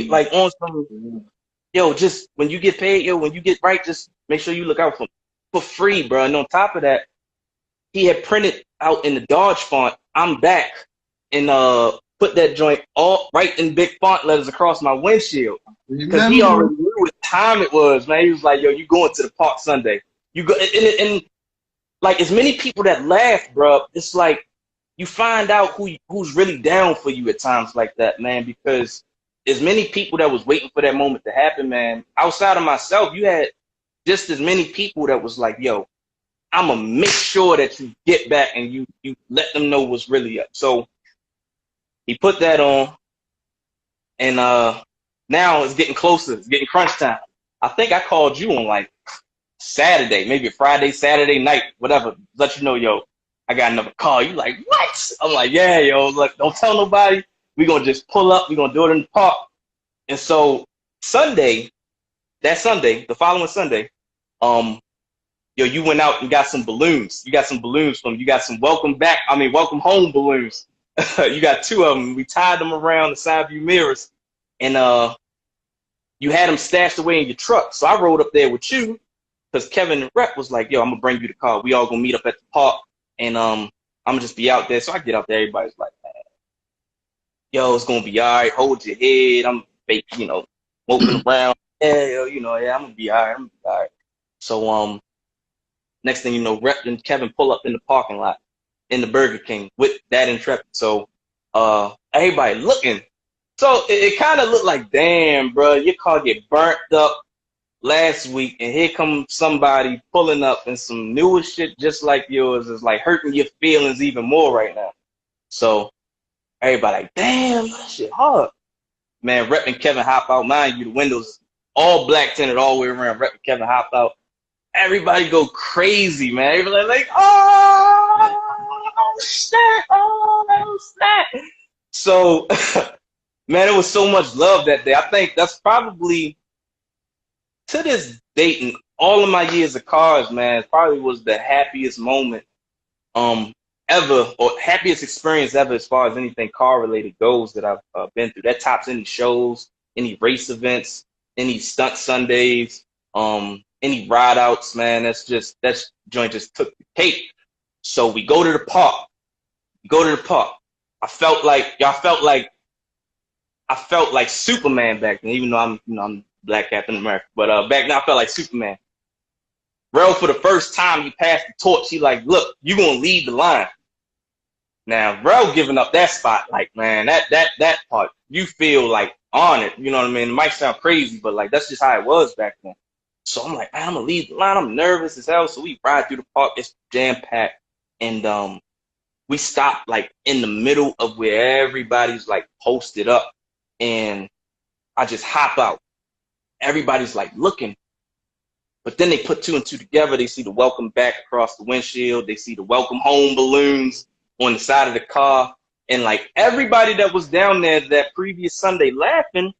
like on some yo, just when you get paid, yo, when you get right, just make sure you look out for free, bro. And on top of that, he had printed out in the Dodge font, "I'm back," and put that joint all right in big font letters across my windshield. Because he Remember? already knew what time it was, man. He was like, yo, you going to the park Sunday. You go, and like, as many people that laugh, bro, it's like you find out who's really down for you at times like that, man, because as many people that was waiting for that moment to happen, man, outside of myself, you had just as many people that was like, yo, I'm gonna make sure that you get back and you let them know what's really up. So he put that on, and now it's getting closer. It's getting crunch time. I think I called you on like Saturday, maybe a Friday, Saturday night, whatever. Let you know, yo, I got another call. You like, what? I'm like, yeah, yo, look, don't tell nobody. We're gonna just pull up. We're gonna do it in the park. And so Sunday, the following Sunday, yo, you went out and got some balloons. You got some balloons you got some welcome home balloons. You got 2 of them. We tied them around the side view mirrors, and you had them stashed away in your truck. So I rode up there with you because Kevin and Rep was like, yo, I'm gonna bring you the car. We all gonna meet up at the park, and I'm gonna just be out there. So I get out there, everybody's like, yo, it's gonna be all right. Hold your head. I'm fake, moping around. Yeah, yo, yeah, I'm gonna be all right. I'm gonna be all right. So next thing you know, Rep and Kevin pull up in the parking lot in the Burger King with that Intrepid. So everybody looking. So it kind of looked like, damn, bro, your car get burnt up last week, and here comes somebody pulling up in some newer shit just like yours is like hurting your feelings even more right now. So everybody like, damn, that shit hard. Man, Rep and Kevin hop out. Mind you, the windows all black tinted all the way around. Rep and Kevin hop out. Everybody go crazy, man. Everybody like, oh, snap, oh, snap. So, man, it was so much love that day. I think that's probably, to this date, in all of my years of cars, man, probably was the happiest moment ever, or happiest experience ever as far as anything car related goes that I've been through. That tops any shows, any race events, any stunt Sundays, any ride outs, man. That joint just took the cake. So we go to the park. I felt like Superman back then, even though I'm Black Captain America. But back then I felt like Superman. Rel, for the first time, he passed the torch. He like, look, you gonna lead the line. Now, Rel giving up that spot, like, man, that part, you feel like honored. You know what I mean? It might sound crazy, but like that's just how it was back then. So I'm like, man, I'm gonna lead the line. I'm nervous as hell. So we ride through the park. It's jam packed, and we stop like in the middle of where everybody's like posted up, and I just hop out. Everybody's like looking, but then they put 2 and 2 together. They see the welcome back across the windshield. They see the welcome home balloons on the side of the car, and like everybody that was down there that previous Sunday laughing,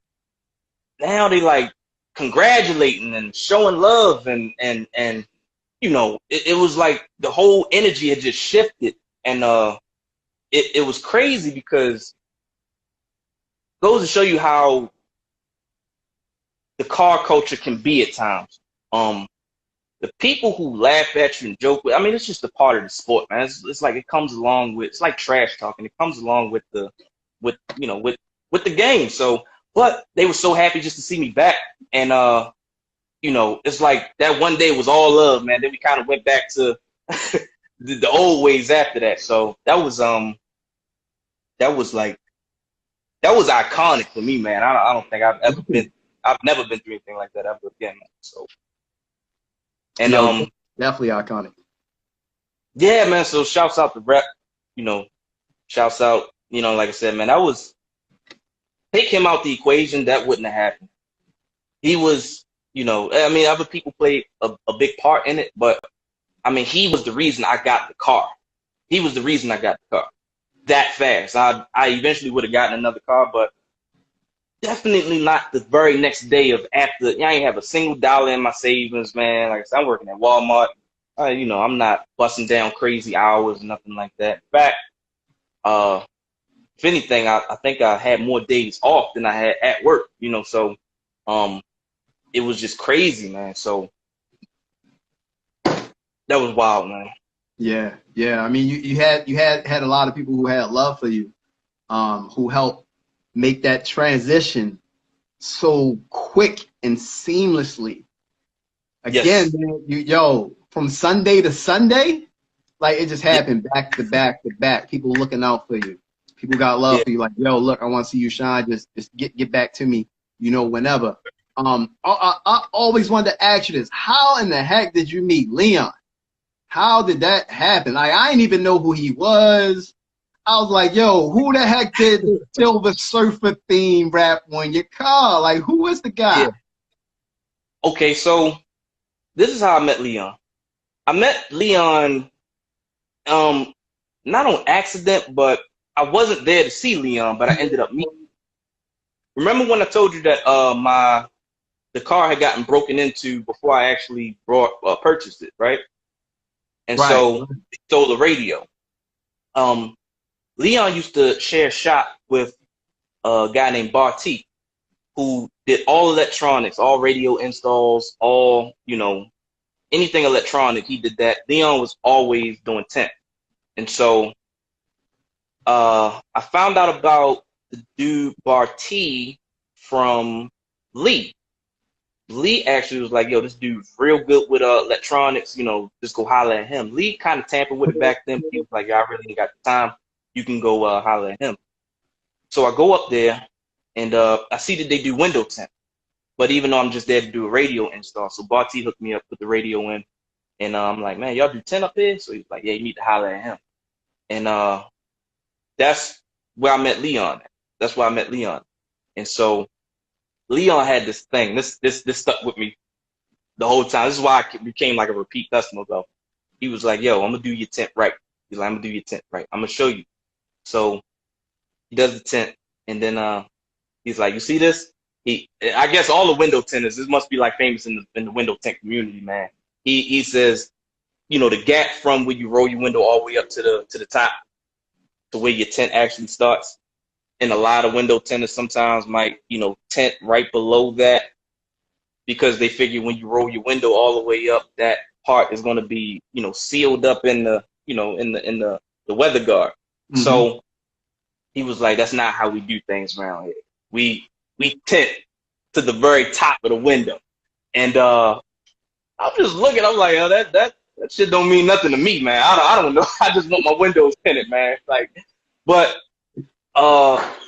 now they like congratulating and showing love, and it was like the whole energy had just shifted, and it was crazy because it goes to show you how the car culture can be at times. The people who laugh at you and joke with, I mean, it's just a part of the sport, man. It's like it comes along with, it's like trash talking. It comes along with the game. So, but they were so happy just to see me back, and it's like that one day was all love, man. Then we kind of went back to the old ways after that. So that was iconic for me, man. I don't think I've never been through anything like that ever again, man. So, and definitely iconic. Yeah, man. So shouts out to Rep, shouts out, like I said, man, take him out the equation, that wouldn't have happened. He was, I mean, other people played a big part in it, but I mean, he was the reason I got the car. He was the reason I got the car that fast. I eventually would have gotten another car, but definitely not the very next day of after. I ain't have a single dollar in my savings, man. Like I said, I'm working at Walmart. I'm not busting down crazy hours, nothing like that. In fact, if anything, I think I had more days off than I had at work, so it was just crazy, man. So that was wild, man. Yeah, yeah. I mean, you had a lot of people who had love for you, who helped make that transition so quick and seamlessly. Again, Yes. man, from Sunday to Sunday, like it just Yeah. happened back to back to back. People looking out for you. People got love Yeah. for you. Like, yo, look, I want to see you shine. Just get back to me, whenever. I always wanted to ask you this: how in the heck did you meet Leon? How did that happen? Like, I didn't even know who he was. I was like, yo, who the heck did the Silver Surfer theme rap on your car? Like, who was the guy? Yeah. Okay, so this is how I met Leon. I met Leon, not on accident, but I wasn't there to see Leon, but I ended up meeting. Remember when I told you that the car had gotten broken into before I actually purchased it, right? And Right. so they stole the radio. Leon used to share shop with a guy named Barty, who did all electronics, all radio installs, all, anything electronic. He did that. Leon was always doing tent. And so I found out about the dude Barty from Lee. Lee actually was like, yo, this dude's real good with electronics, just go holler at him. Lee kind of tampered with it back then. He was like, yeah, I really ain't got the time. You can go holler at him. So I go up there and I see that they do window tint. But even though I'm just there to do a radio install, so Barty hooked me up, put the radio in, and I'm like, man, y'all do tent up here? So he's like, yeah, you need to holler at him. And that's where I met Leon. That's where I met Leon. And so Leon had this thing. This stuck with me the whole time. This is why I became like a repeat customer, though. He was like, yo, I'm gonna do your tent right. He's like, I'm gonna do your tent right. I'm gonna show you. So he does the tent, and then he's like, you see this? I guess all the window tinters, this must be like famous in the window tint community, man. He says, the gap from where you roll your window all the way up to the top to where your tent actually starts. And a lot of window tinters sometimes might, tent right below that, because they figure when you roll your window all the way up, that part is going to be, sealed up in the, in the weather guard. Mm-hmm. So he was like, that's not how we do things around here. We tint to the very top of the window. And I'm just looking, I'm like, oh, that shit don't mean nothing to me, man. I don't know. I just want my windows tinted, man. Like, but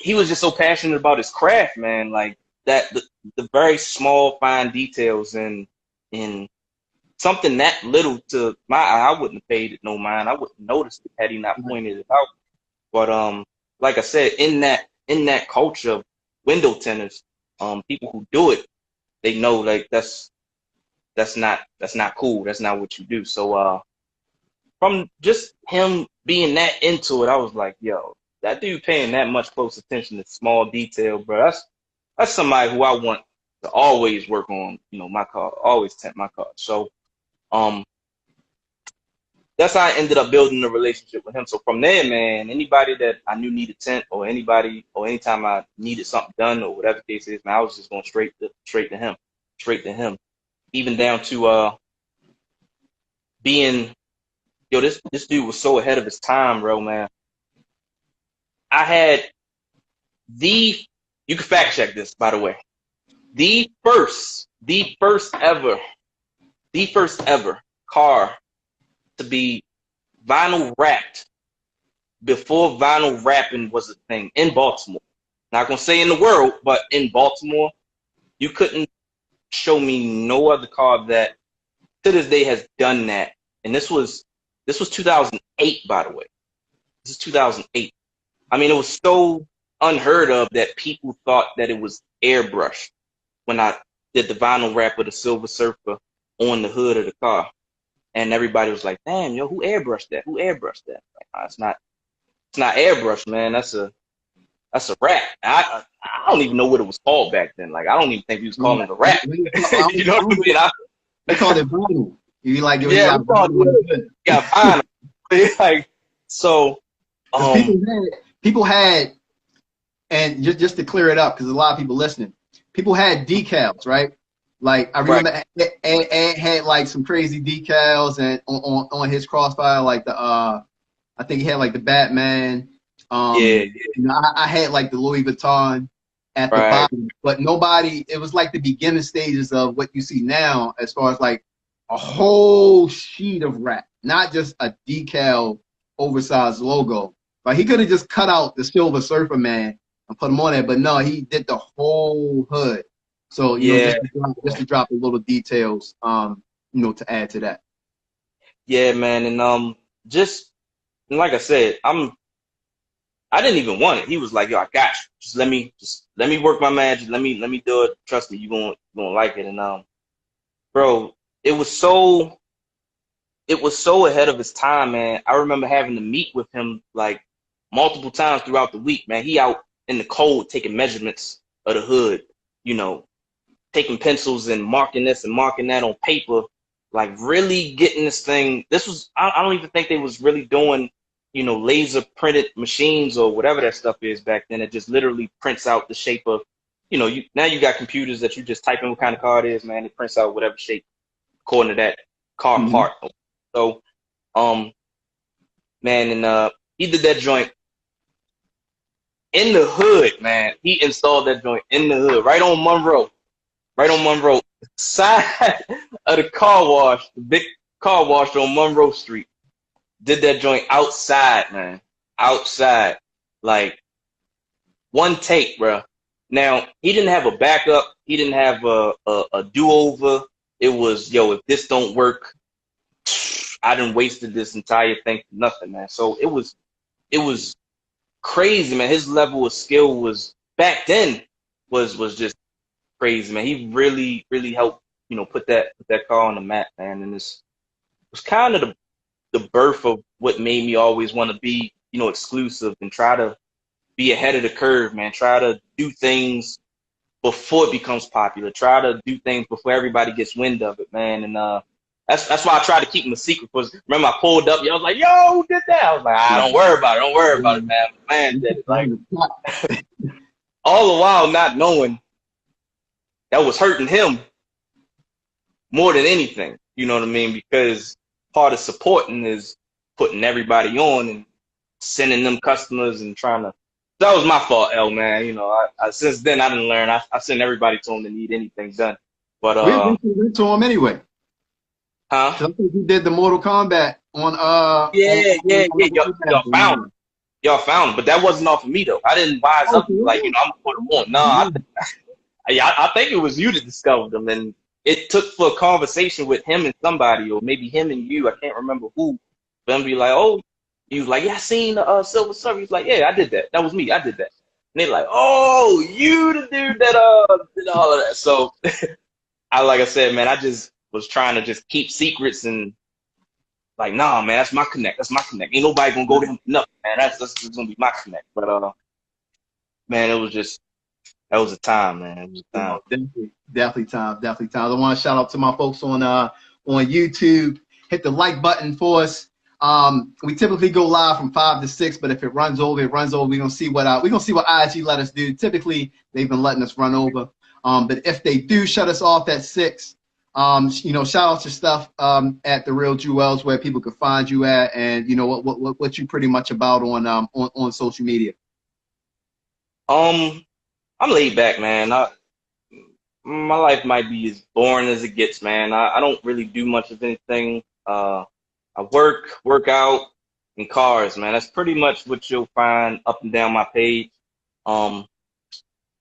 he was just so passionate about his craft, man. Like that, the very small, fine details and something that little to my eye, I wouldn't have paid it no mind. I wouldn't notice it had he not pointed it out. But like I said, in that culture, window tinters, people who do it, they know like that's not cool. That's not what you do. So from just him being that into it, I was like, yo, that dude paying that much close attention to small detail, bro. That's somebody who I want to always work on, my car, always tint my car. So that's how I ended up building a relationship with him. So from there, man, anybody that I knew needed tent, or anytime I needed something done or whatever the case is, man, I was just going straight to him, even down to being, yo, this dude was so ahead of his time, bro, man. I had you can fact check this, by the way, the first ever car to be vinyl wrapped before vinyl wrapping was a thing in Baltimore. Not gonna say in the world, but in Baltimore, you couldn't show me no other car that to this day has done that. And this was 2008, by the way. This is 2008. I mean, it was so unheard of that people thought that it was airbrushed when I did the vinyl wrap of the Silver Surfer on the hood of the car. And everybody was like, damn, yo, who airbrushed that? Who airbrushed that? Like, it's not airbrushed, man. That's a wrap. I don't even know what it was called back then. Like, I don't even think we was calling it a wrap. You know what I mean? They called it vinyl. You like, yo, yeah, you got vinyl. Yeah, vinyl. Like, so people had, and just to clear it up, because a lot of people listening, people had decals, right? Like I Right. remember Ed had like some crazy decals and on his crossfire, like the I think he had like the Batman. Yeah. You know, I had like the Louis Vuitton at the Right. bottom, but nobody. It was like the beginning stages of what you see now, as far as like a whole sheet of wrap, not just a decal, oversized logo. But he could have just cut out the Silver Surfer man and put him on there, but no, he did the whole hood. So you know, Yeah. just to drop the little details, you know, to add to that. Yeah, man. And just like I said, I didn't even want it. He was like, "Yo, I got you. Just let me work my magic. Let me do it. Trust me, you gonna like it." And bro, it was so it was so ahead of his time, man. I remember having to meet with him like multiple times throughout the week, man. He out in the cold taking measurements of the hood, you know, taking pencils and marking this and marking that on paper, like really getting this thing. This was I don't even think they was really doing, you know, laser printed machines or whatever that stuff is back then. It just literally prints out the shape of, you know, now you got computers that you just type in what kind of car it is, man. It prints out whatever shape according to that car Mm-hmm. part. So, um, man, and he did that joint in the hood, man. He installed that joint in the hood, right on Monroe, side of the car wash, the big car wash on Monroe Street. Did that joint outside, man, outside, like one take, bro. Now he didn't have a backup. He didn't have a do over. It was, yo, if this don't work, I done wasted this entire thing for nothing, man. So it was crazy, man. His level of skill was back then was just crazy, man. He really helped, you know, put that car on the map, man. And this was kind of the birth of what made me always want to be, you know, exclusive and try to be ahead of the curve, man. Try to do things before it becomes popular. Try to do things before everybody gets wind of it, man. And that's why I try to keep them a secret. Because remember, I pulled up, I was like, "Yo, who did that?" I was like, "Ah, don't worry about it. Don't worry about it, man. My man did it." Like all the while not knowing that was hurting him more than anything. You know what I mean? Because part of supporting is putting everybody on and sending them customers and trying to. That was my fault, L man. You know, I since then I didn't learn. I send everybody to him that need anything done. But We eventually went to him anyway. huh? 'Cause I think he did the Mortal Kombat on Yeah. Y'all found on him. Y'all found him, but that wasn't off of me though. I didn't wise up like, you know, I'm gonna put him on. No, I think it was you that discovered them, and it took for a conversation with him and somebody, or maybe him and you. I can't remember who. For them to be like, "Oh," he was like, "Yeah, I seen the Silver Surfer." He's like, "Yeah, I did that. That was me. I did that." And they're like, "Oh, you the dude that did all of that." So I like I said, man, I just was trying to just keep secrets and like, nah, man, that's my connect. That's my connect. Ain't nobody gonna go to him for nothing, man. That's just gonna be my connect. But man, it was just that was a time, man. It was a time. No, definitely time, definitely time. I want to shout out to my folks on YouTube. Hit the like button for us. We typically go live from 5 to 6, but if it runs over, it runs over. We're gonna see what IG let us do. Typically, they've been letting us run over. But if they do shut us off at 6, you know, shout out to stuff at the Real Juelz where people can find you at, and you know what you pretty much about on social media. Um, I'm laid back, man. My life might be as boring as it gets, man. I don't really do much of anything. I work out, and cars, man. That's pretty much what you'll find up and down my page. Um,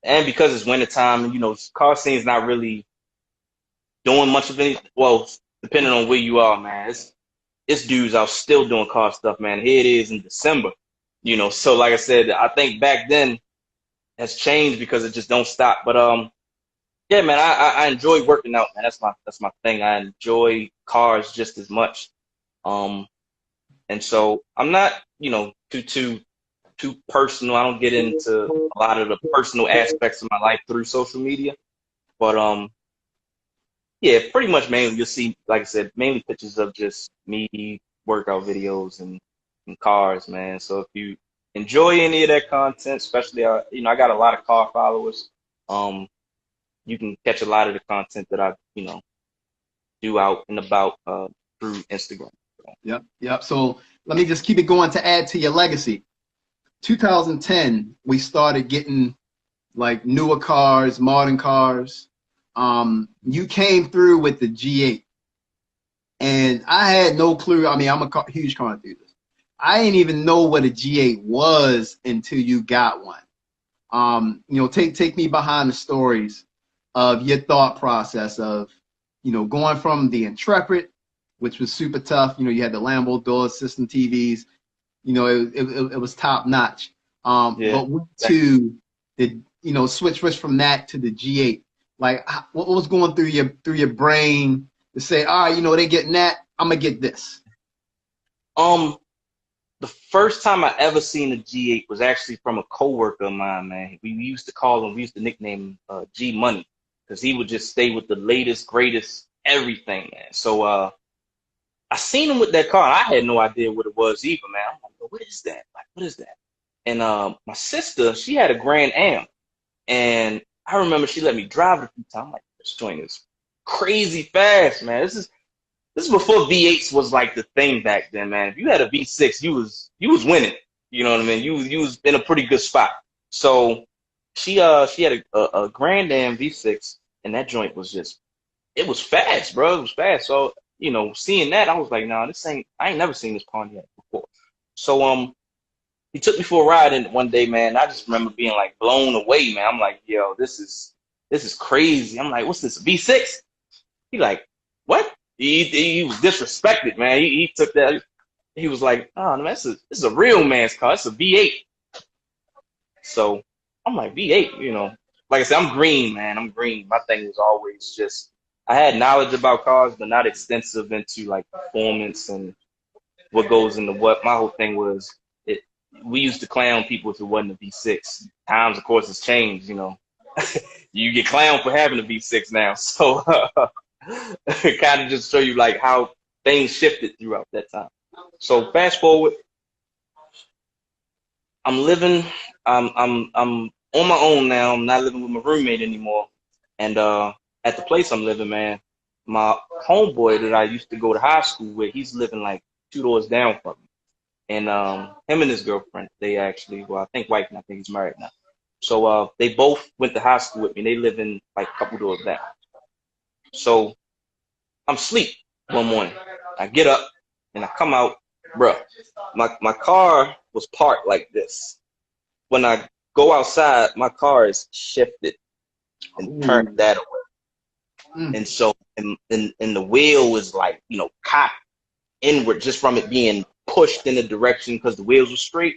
and because it's wintertime, and you know, car scene's not really doing much of anything. Well, depending on where you are, man. It's dudes out still doing car stuff, man. Here it is in December, you know. So like I said, I think back then has changed because it just don't stop. But yeah, man, I enjoy working out, man. That's my thing. I enjoy cars just as much. Um, and so I'm not, you know, too personal. I don't get into a lot of the personal aspects of my life through social media. But yeah, pretty much mainly you'll see, like I said, mainly pictures of just me, workout videos and cars, man. So if you enjoy any of that content, especially you know, I got a lot of car followers. Um, you can catch a lot of the content that I, do out and about through Instagram. So. Yep, yep. So let me just keep it going to add to your legacy. 2010, we started getting like newer cars, modern cars. You came through with the G8, and I had no clue. I mean, I'm a huge car enthusiast. I didn't even know what a G8 was until you got one. Take me behind the stories of your thought process of, going from the Intrepid, which was super tough. You had the Lambo door system TVs. It was top notch. Yeah. But to the, switch from that to the G8. Like, what was going through your brain to say, all right, they getting that, I'm gonna get this? The first time I ever seen a G8 was actually from a coworker of mine, man. We used to nickname him G Money, because he would just stay with the latest, greatest, everything, man. So I seen him with that car. I had no idea what it was either, man. I'm like, what is that? Like, what is that? And my sister, she had a Grand Am, and I remember she let me drive it a few times. I'm like, this joint is crazy fast, man. This is before V8s was like the thing back then, man. If you had a V6, you was winning. You know what I mean? You was in a pretty good spot. So she had a Grand Am V6, and that joint was it was fast, bro. It was fast. So seeing that, I was like, nah, I ain't never seen this car yet before. So he took me for a ride in one day, man. I just remember being like blown away, man. I'm like, yo, this is crazy. I'm like, what's this, a V6? He like, what? He was disrespected, man. He took that. He was like, oh, man, this is a real man's car. It's a V8. So I'm like, V8, Like I said, I'm green, man. I'm green. My thing was always just, I had knowledge about cars, but not extensive into like performance and what goes into what. My whole thing was, we used to clown people if it wasn't a V6. Times, of course, has changed, You get clowned for having a V6 now. So it kind of just show you like how things shifted throughout that time. So fast forward, I'm on my own now. I'm not living with my roommate anymore. And at the place I'm living, man, my homeboy that I used to go to high school with, he's living like 2 doors down from me. And him and his girlfriend, they actually, well, I think wife, and I think he's married now. So they both went to high school with me. They live in like a couple doors down. So I'm asleep one morning. I get up and I come out, bruh. My car was parked like this. When I go outside, my car is shifted and turned that way. And so, and the wheel was like, cocked inward just from it being pushed in a direction because the wheels were straight.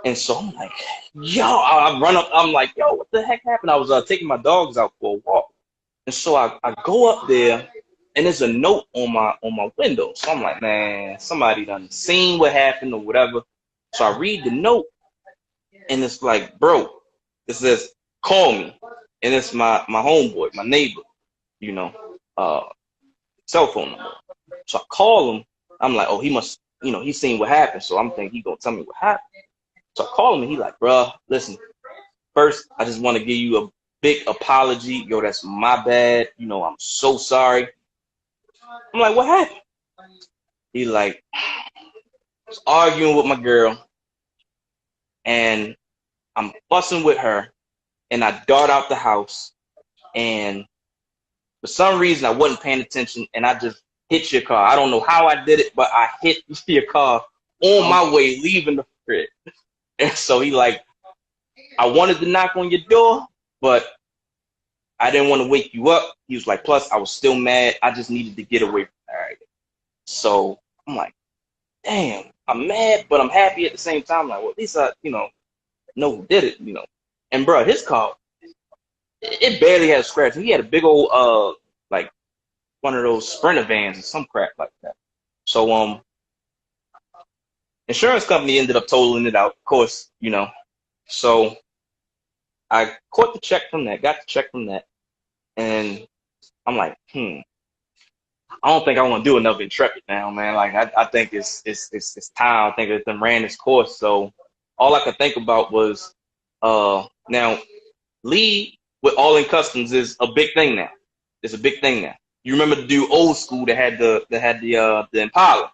And so I'm like, yo, I run up. I'm like, yo, what the heck happened? I was taking my dogs out for a walk. And so I go up there, and there's a note on my window. So I'm like, man, somebody done seen what happened or whatever. So I read the note, and it's like, bro, it says, call me. And it's my homeboy, my neighbor, cell phone number. So I call him. I'm like, oh, he must, he's seen what happened. So I'm thinking he gonna tell me what happened. So I call him, and he like, bro, listen, first, I just want to give you a big apology. Yo, that's my bad. I'm so sorry. I'm like, what happened? He like, I was arguing with my girl, and I'm fussing with her, and I dart out the house, and for some reason I wasn't paying attention, and I just hit your car. I don't know how I did it, but I hit your car on my way leaving the crib. And so he like, I wanted to knock on your door, but I didn't want to wake you up. He was like, plus I was still mad. I just needed to get away from her. So I'm like, damn, I'm mad, but I'm happy at the same time. Like, well, at least I, know who did it, And bro, his car, it barely had a scratch. He had a big old, like one of those Sprinter vans or some crap like that. So, insurance company ended up totaling it out, of course, So I caught the check from that, got the check from that, and I'm like, I don't think I want to do another Intrepid now, man. Like I think it's time. I think it's been ran its course. So all I could think about was now Lee with all in customs is a big thing now. It's a big thing now. You remember the dude old school that had the Impala,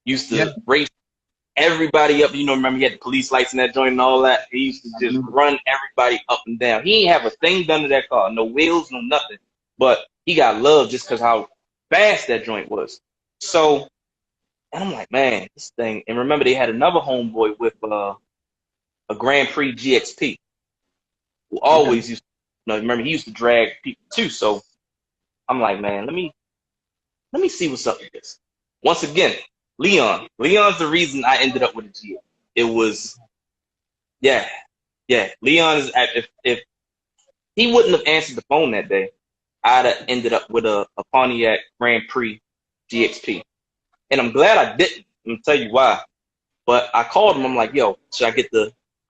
used Yeah. to race everybody up. You know, remember he had the police lights in that joint and all that. He used to just run everybody up and down. He ain't have a thing done to that car, no wheels, no nothing. But he got love just because how fast that joint was. So, and I'm like, man, this thing. And remember, they had another homeboy with a Grand Prix GXP who always used to, you know, remember he used to drag people too. So I'm like, man, let me see what's up with this. Once again, Leon. Leon's the reason I ended up with a G. It was, yeah. Leon is, if he wouldn't have answered the phone that day, I'd have ended up with a Pontiac Grand Prix GXP. And I'm glad I didn't. I'm gonna tell you why. But I called him. I'm like, yo, should I get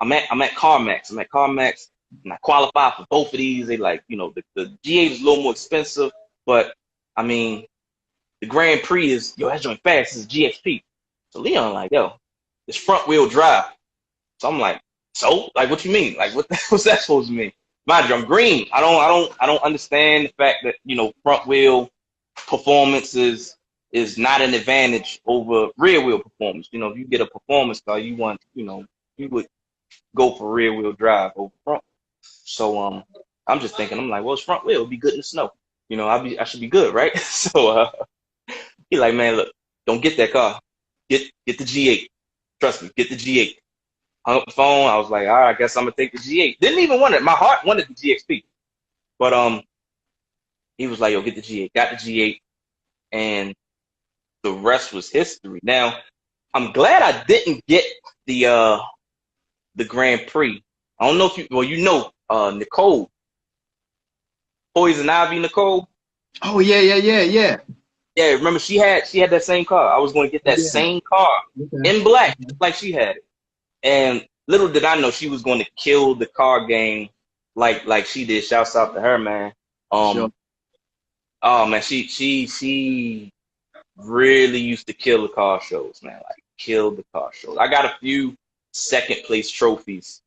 I'm at CarMax. I'm at CarMax, and I qualify for both of these. They like, you know, the G8 is a little more expensive, but I mean, the Grand Prix is, yo, that's joint fast. It's GXP. So Leon like, yo, it's front wheel drive. So I'm like, so like, what you mean? Like, what's that supposed to mean? Mind you, I'm green. I don't understand the fact that, you know, front wheel performance is not an advantage over rear wheel performance. You know, if you get a performance car, you want, you know, you would go for rear wheel drive over front. So I'm just thinking, I'm like, well, it's front wheel, it'll be good in the snow. You know, I should be good, right? So he like, man, look, don't get that car. Get the G8. Trust me, get the G8. Hung up the phone. I was like, all right, I guess I'm gonna take the G8. Didn't even want it. My heart wanted the GXP. But he was like, yo, get the G8. Got the G8, and the rest was history. Now, I'm glad I didn't get the Grand Prix. I don't know if you know Nicole, Poison Ivy Nicole. Oh yeah. Yeah, remember she had that same car. I was going to get that same car in black, just like she had it. And little did I know she was going to kill the car game like she did. Shouts out to her, man. Sure. Oh man, she really used to kill the car shows, man. Like killed the car shows. I got a few second place trophies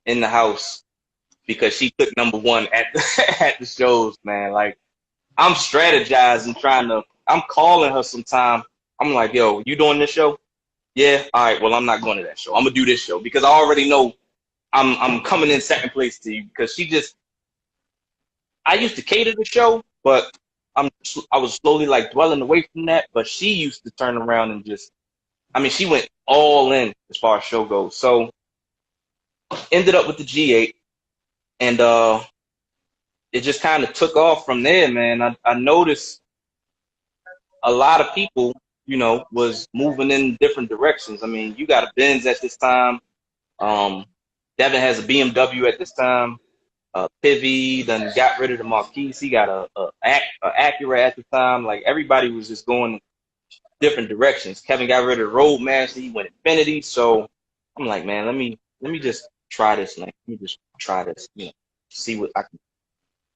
in the house because she took #1 at at the shows, man. Like I'm strategizing, I'm calling her sometime. I'm like, yo, you doing this show? Yeah, all right. Well, I'm not going to that show. I'm gonna do this show because I already know I'm coming in second place to you because I used to cater the show, but I was slowly like dwelling away from that. But she used to turn around and she went all in as far as show goes. So ended up with the G8, and it just kind of took off from there, man. I noticed a lot of people, you know, was moving in different directions. I mean, you got a Benz at this time. Devin has a BMW at this time. Pivy done got rid of the Marquise. He got a Acura at the time. Like everybody was just going different directions. Kevin got rid of the Roadmaster. He went Infinity. So I'm like, man, let me just try this. Like, let me just try this. You know, see what I can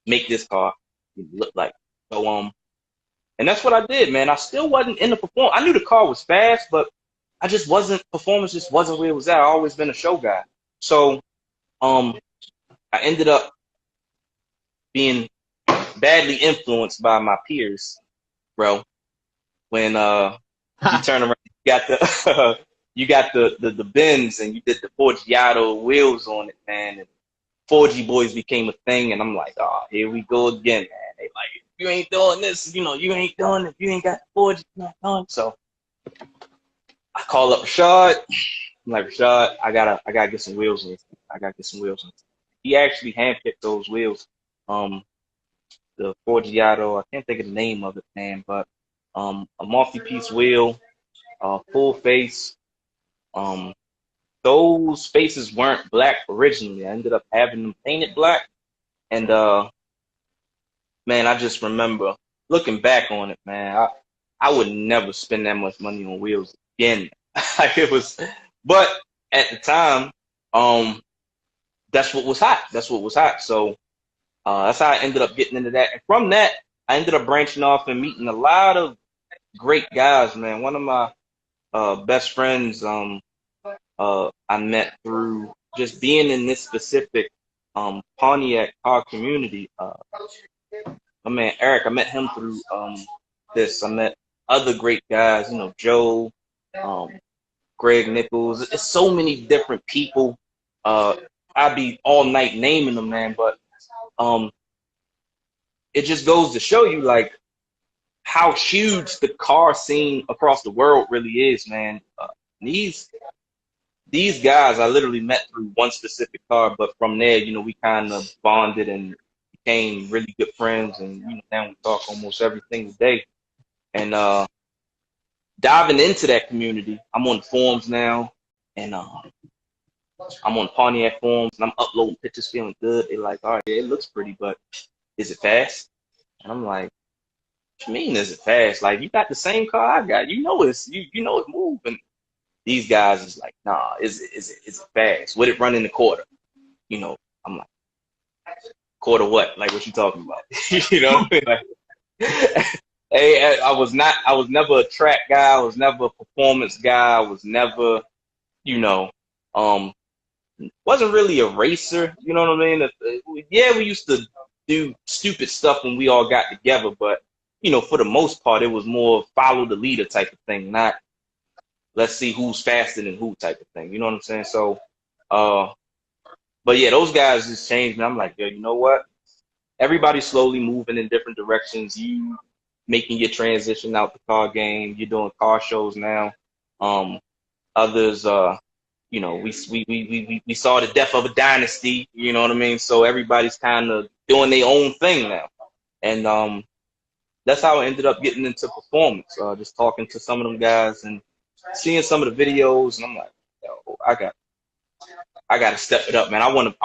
make this car look like. So and that's what I did, man. I still wasn't in the performance. I knew the car was fast, but I just wasn't, performance just wasn't where it was at. I always been a show guy. So I ended up being badly influenced by my peers, bro. When you turn around, you got the Benz and you did the Forgiato wheels on it, man. And 4G boys became a thing, and I'm like, oh, here we go again, man. They like, if you ain't doing this, you know, you ain't doing it. If you ain't got 4G, you're not doing it. So I call up Rashad. I'm like, Rashad, I gotta get some wheels on this. I gotta get some wheels on this. He actually handpicked those wheels. The Forgiato, I can't think of the name of it, man, but a multi-piece wheel, full face. Those faces weren't black originally. I ended up having them painted black, and man, I just remember looking back on it, man. I would never spend that much money on wheels again. Like it was, but at the time, that's what was hot. That's what was hot. So that's how I ended up getting into that. And from that, I ended up branching off and meeting a lot of great guys, man. One of my best friends I met through just being in this specific Pontiac car community. My man Eric, I met him through this. I met other great guys, you know, Joe, um, Greg Nichols. It's so many different people. I'd be all night naming them, man, but um, it just goes to show you like how huge the car scene across the world really is, man. These these guys I literally met through one specific car, but from there, you know, we kind of bonded and became really good friends, and you know, now we talk almost every single day. And diving into that community, I'm on the forums now, and I'm on Pontiac forums, and I'm uploading pictures, feeling good. They're like, all right, yeah, it looks pretty, but is it fast? And I'm like, what you mean is it fast? Like, you got the same car I got. You know you know it's moving. These guys is like, nah, is it fast? Would it run in the quarter? You know, I'm like, quarter what? Like, what you talking about? You know what I mean? Like, hey, I was never a track guy. I was never a performance guy. I was never, you know, um, wasn't really a racer. You know what I mean? Yeah, we used to do stupid stuff when we all got together, but you know, for the most part, it was more follow the leader type of thing, not let's see who's faster than who type of thing. You know what I'm saying? So, but yeah, those guys just changed me. I'm like, yo, you know what? Everybody's slowly moving in different directions. You making your transition out the car game. You're doing car shows now. Others, you know, we saw the death of a dynasty. You know what I mean? So everybody's kind of doing their own thing now, and that's how I ended up getting into performance. Just talking to some of them guys and seeing some of the videos, and I'm like, yo, I got to step it up, man. I want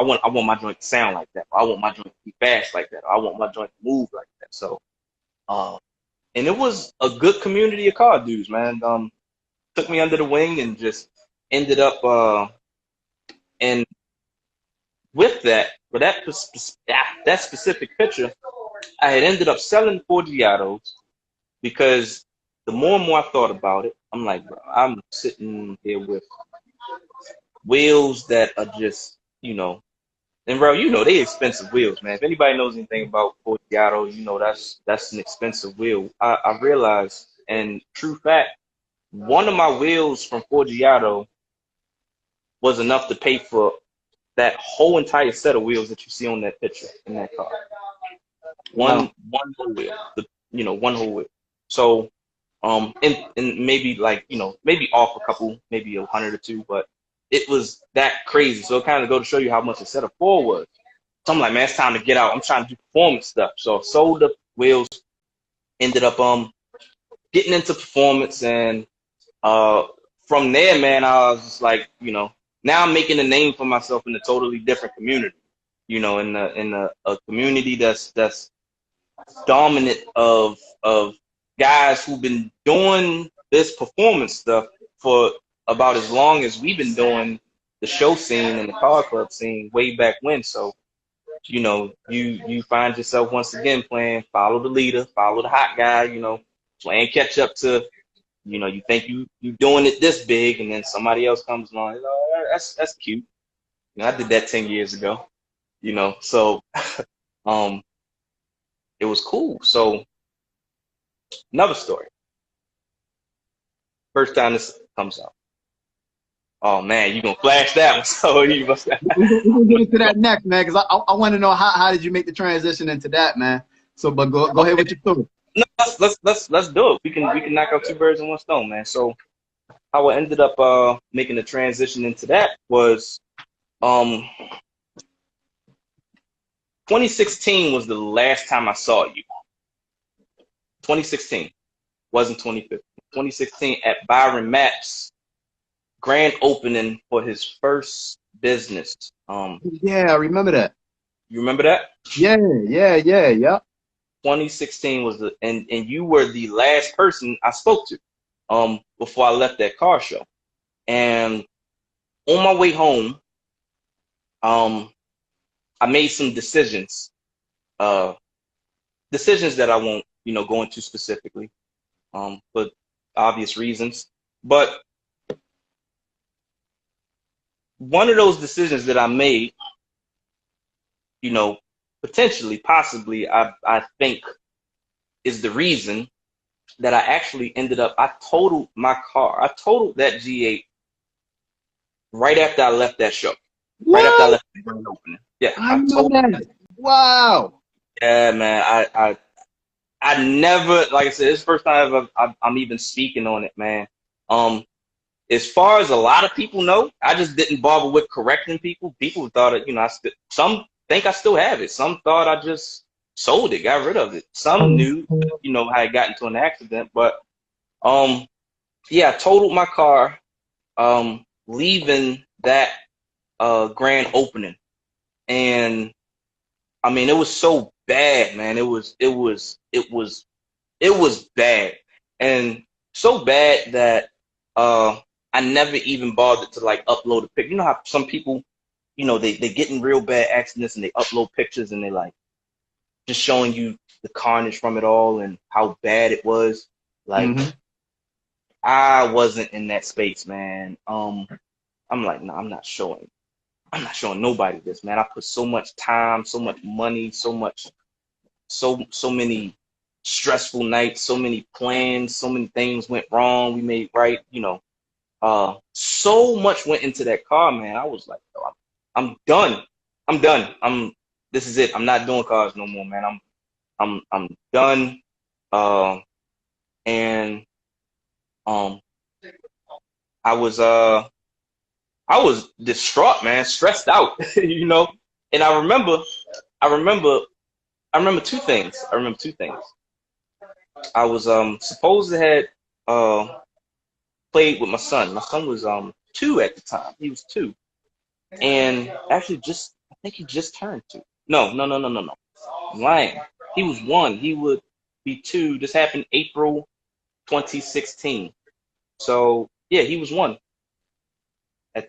my joint to sound like that. I want my joint to be fast like that. I want my joint to move like that. So, and it was a good community of car dudes, man. Took me under the wing and just ended up, and with that, for that specific picture, I had ended up selling Forgiatos because the more and more I thought about it, I'm like, bro, I'm sitting here with wheels that are just, you know, and bro, you know they expensive wheels, man. If anybody knows anything about Forgiato, you know that's an expensive wheel. I realized, and true fact, one of my wheels from Forgiato was enough to pay for that whole entire set of wheels that you see on that picture in that car. Wow. One whole wheel, you know, one whole wheel. So, and maybe like, you know, maybe off a couple, maybe 100 or two, but it was that crazy. So it kind of go to show you how much a set of four was. So I'm like, man, it's time to get out. I'm trying to do performance stuff. So I sold the wheels, ended up getting into performance, and from there, man, I was just like, you know, now I'm making a name for myself in a totally different community. You know, in a community that's dominant of guys who've been doing this performance stuff for about as long as we've been doing the show scene and the car club scene way back when. So, you know, you find yourself once again playing follow the leader, follow the hot guy, you know, playing catch up to, you know, you think you doing it this big, and then somebody else comes along, oh, that's cute. You know, I did that 10 years ago, you know, so um it was cool. So another story. First time this comes out. Oh man, you gonna flash that one? So you must. We'll get into that next, man, because I want to know how did you make the transition into that, man. So, but go ahead with your story. No, let's do it. We can knock out two birds in one stone, man. So how I ended up making the transition into that was 2016 was the last time I saw you. 2016 wasn't 2015. 2016 at Byron Mapp's grand opening for his first business. Yeah, I remember that. You remember that? Yeah. 2016 was and you were the last person I spoke to before I left that car show. And on my way home, I made some decisions that I won't, you know, go into specifically, for obvious reasons. But one of those decisions that I made you know, potentially, possibly, I think is the reason that I actually ended up, I totaled my car. I totaled that G8 right after I left that show. Right after I What? left the grand opening. Yeah, I I know totaled that. that. Wow. Yeah, man. I never, like I said, it's the first time I'm even speaking on it, man. Um, as far as a lot of people know, I just didn't bother with correcting people. People thought that, you know, some think I still have it. Some thought I just sold it, got rid of it. Some knew, you know, I had gotten into an accident, but um, yeah, I totaled my car, leaving that grand opening, and I mean, it was so bad, man. It was bad, and so bad that I never even bothered to like upload a pic. You know how some people, you know, they get in real bad accidents and they upload pictures and they like just showing you the carnage from it all and how bad it was. Like Mm-hmm. I wasn't in that space, man. I'm like, no, I'm not showing nobody this, man. I put so much time, so much money, so many stressful nights, so many plans, so many things went wrong. We made right, you know. So much went into that car, man. I was like, oh, I'm done. I'm done. This is it. I'm not doing cars no more, man. I'm done. Uh, and um, I was I was distraught, man, stressed out, you know. And I remember, I remember two things. I remember two things. I was supposed to had uh played with my son. My son was 2 at the time. He was 2, and actually just I think he just turned 2. No, no, no, no, no, no. I'm lying. He was 1. He would be 2. This happened April 2016. So yeah, he was 1 at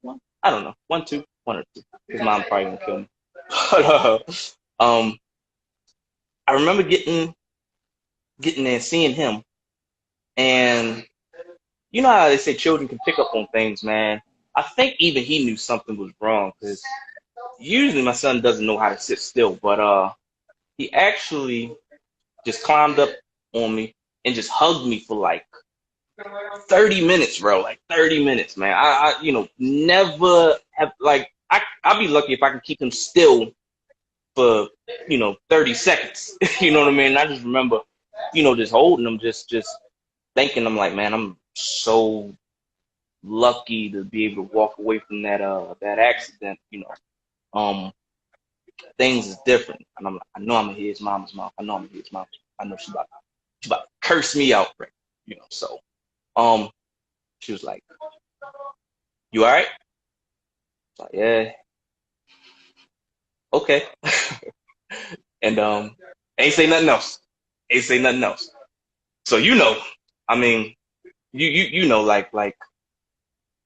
one. I don't know, 1, 2, 1 or 2. His mom probably gonna kill me. But um, I remember getting there, seeing him, and you know how they say children can pick up on things, man. I think even he knew something was wrong because usually my son doesn't know how to sit still, but he actually just climbed up on me and just hugged me for like 30 minutes, bro. Like 30 minutes, man. I you know, never have like I'll be lucky if I can keep him still for, you know, 30 seconds. You know what I mean? I just remember, you know, just holding him, just thinking, I'm like, man, I'm so lucky to be able to walk away from that accident, you know. Things is different. And I'm like, I know I'm gonna hear his mama's mouth. I know I'm gonna hear his mouth. I know she about to curse me out, right? You know, so um she was like, you all right? I was like, yeah, okay. And ain't say nothing else. Ain't say nothing else. So you know, I mean, you know, like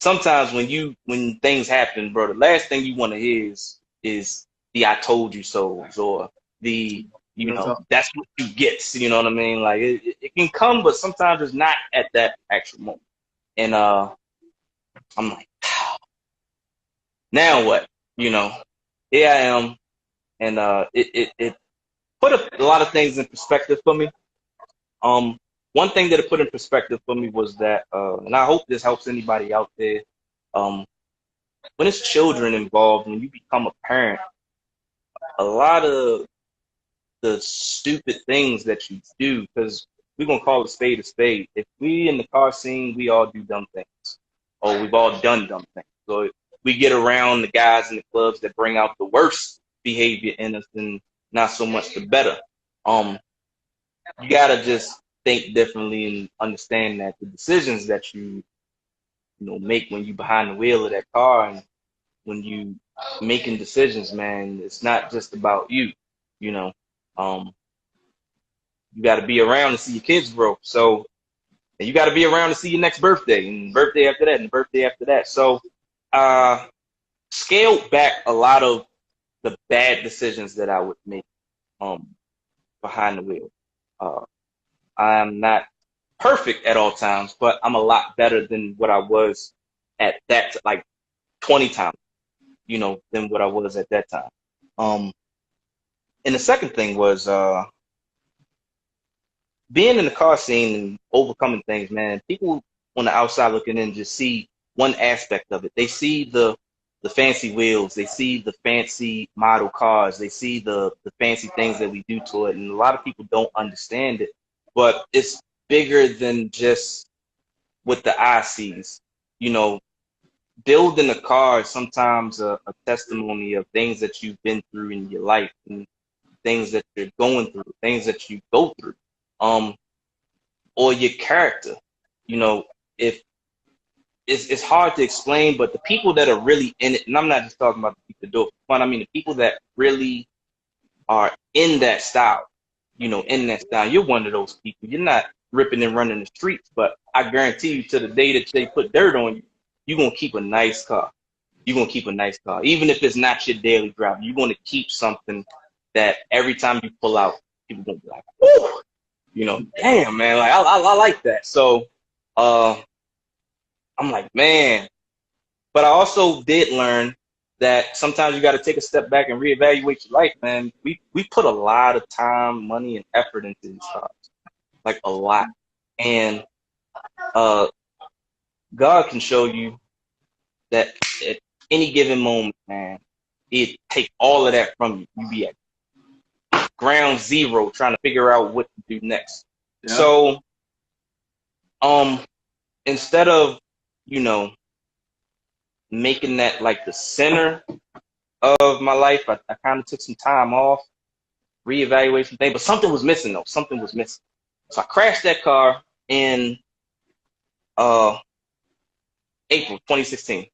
sometimes when things happen, bro, the last thing you want to hear is the "I told you so"s or the, you Real know, talk. that's what you get. You know what I mean? Like it can come, but sometimes it's not at that actual moment. And I'm like, now what? You know, here I am, and it put a lot of things in perspective for me. Um, One thing that it put in perspective for me was that, and I hope this helps anybody out there. Um, when it's children involved, when you become a parent, a lot of the stupid things that you do, because we're gonna call a spade a spade. If we in the car scene, we all do dumb things, or we've all done dumb things. So we get around the guys in the clubs that bring out the worst behavior in us, and not so much the better. Um, you gotta just think differently and understand that the decisions that you know make when you behind the wheel of that car and when you making decisions, man, it's not just about you. You know, um, you got to be around to see your kids grow. So, and you got to be around to see your next birthday and birthday after that and birthday after that. So, uh, scaled back a lot of the bad decisions that I would make um, behind the wheel. Uh, I'm not perfect at all times, but I'm a lot better than what I was at that, like 20 times, you know, than what I was at that time. Um, and the second thing was being in the car scene and overcoming things, man. People on the outside looking in just see one aspect of it. They see the fancy wheels, they see the fancy model cars, they see the fancy things that we do to it, and a lot of people don't understand it. But it's bigger than just what the eye sees. You know, building a car is sometimes a testimony of things that you've been through in your life and things that you're going through, things that you go through. Or your character. You know, if it's hard to explain, but the people that are really in it, and I'm not just talking about the people that do it for fun, I mean the people that really are in that style, you know, in that style. You're one of those people. You're not ripping and running the streets, but I guarantee you to the day that they put dirt on you, you're gonna keep a nice car. You're gonna keep a nice car. Even if it's not your daily driver, you're gonna keep something that every time you pull out, people gonna be like, whoo! You know, damn, man, like I like that. So I'm like, man. But I also did learn that sometimes you got to take a step back and reevaluate your life, man. We put a lot of time, money, and effort into these cars, like a lot. And God can show you that at any given moment, man, it take all of that from you. You be at ground zero trying to figure out what to do next. Yeah. So, instead of, you know, making that like the center of my life, I kind of took some time off, reevaluate some things, but something was missing though. Something was missing. So I crashed that car in April 2016.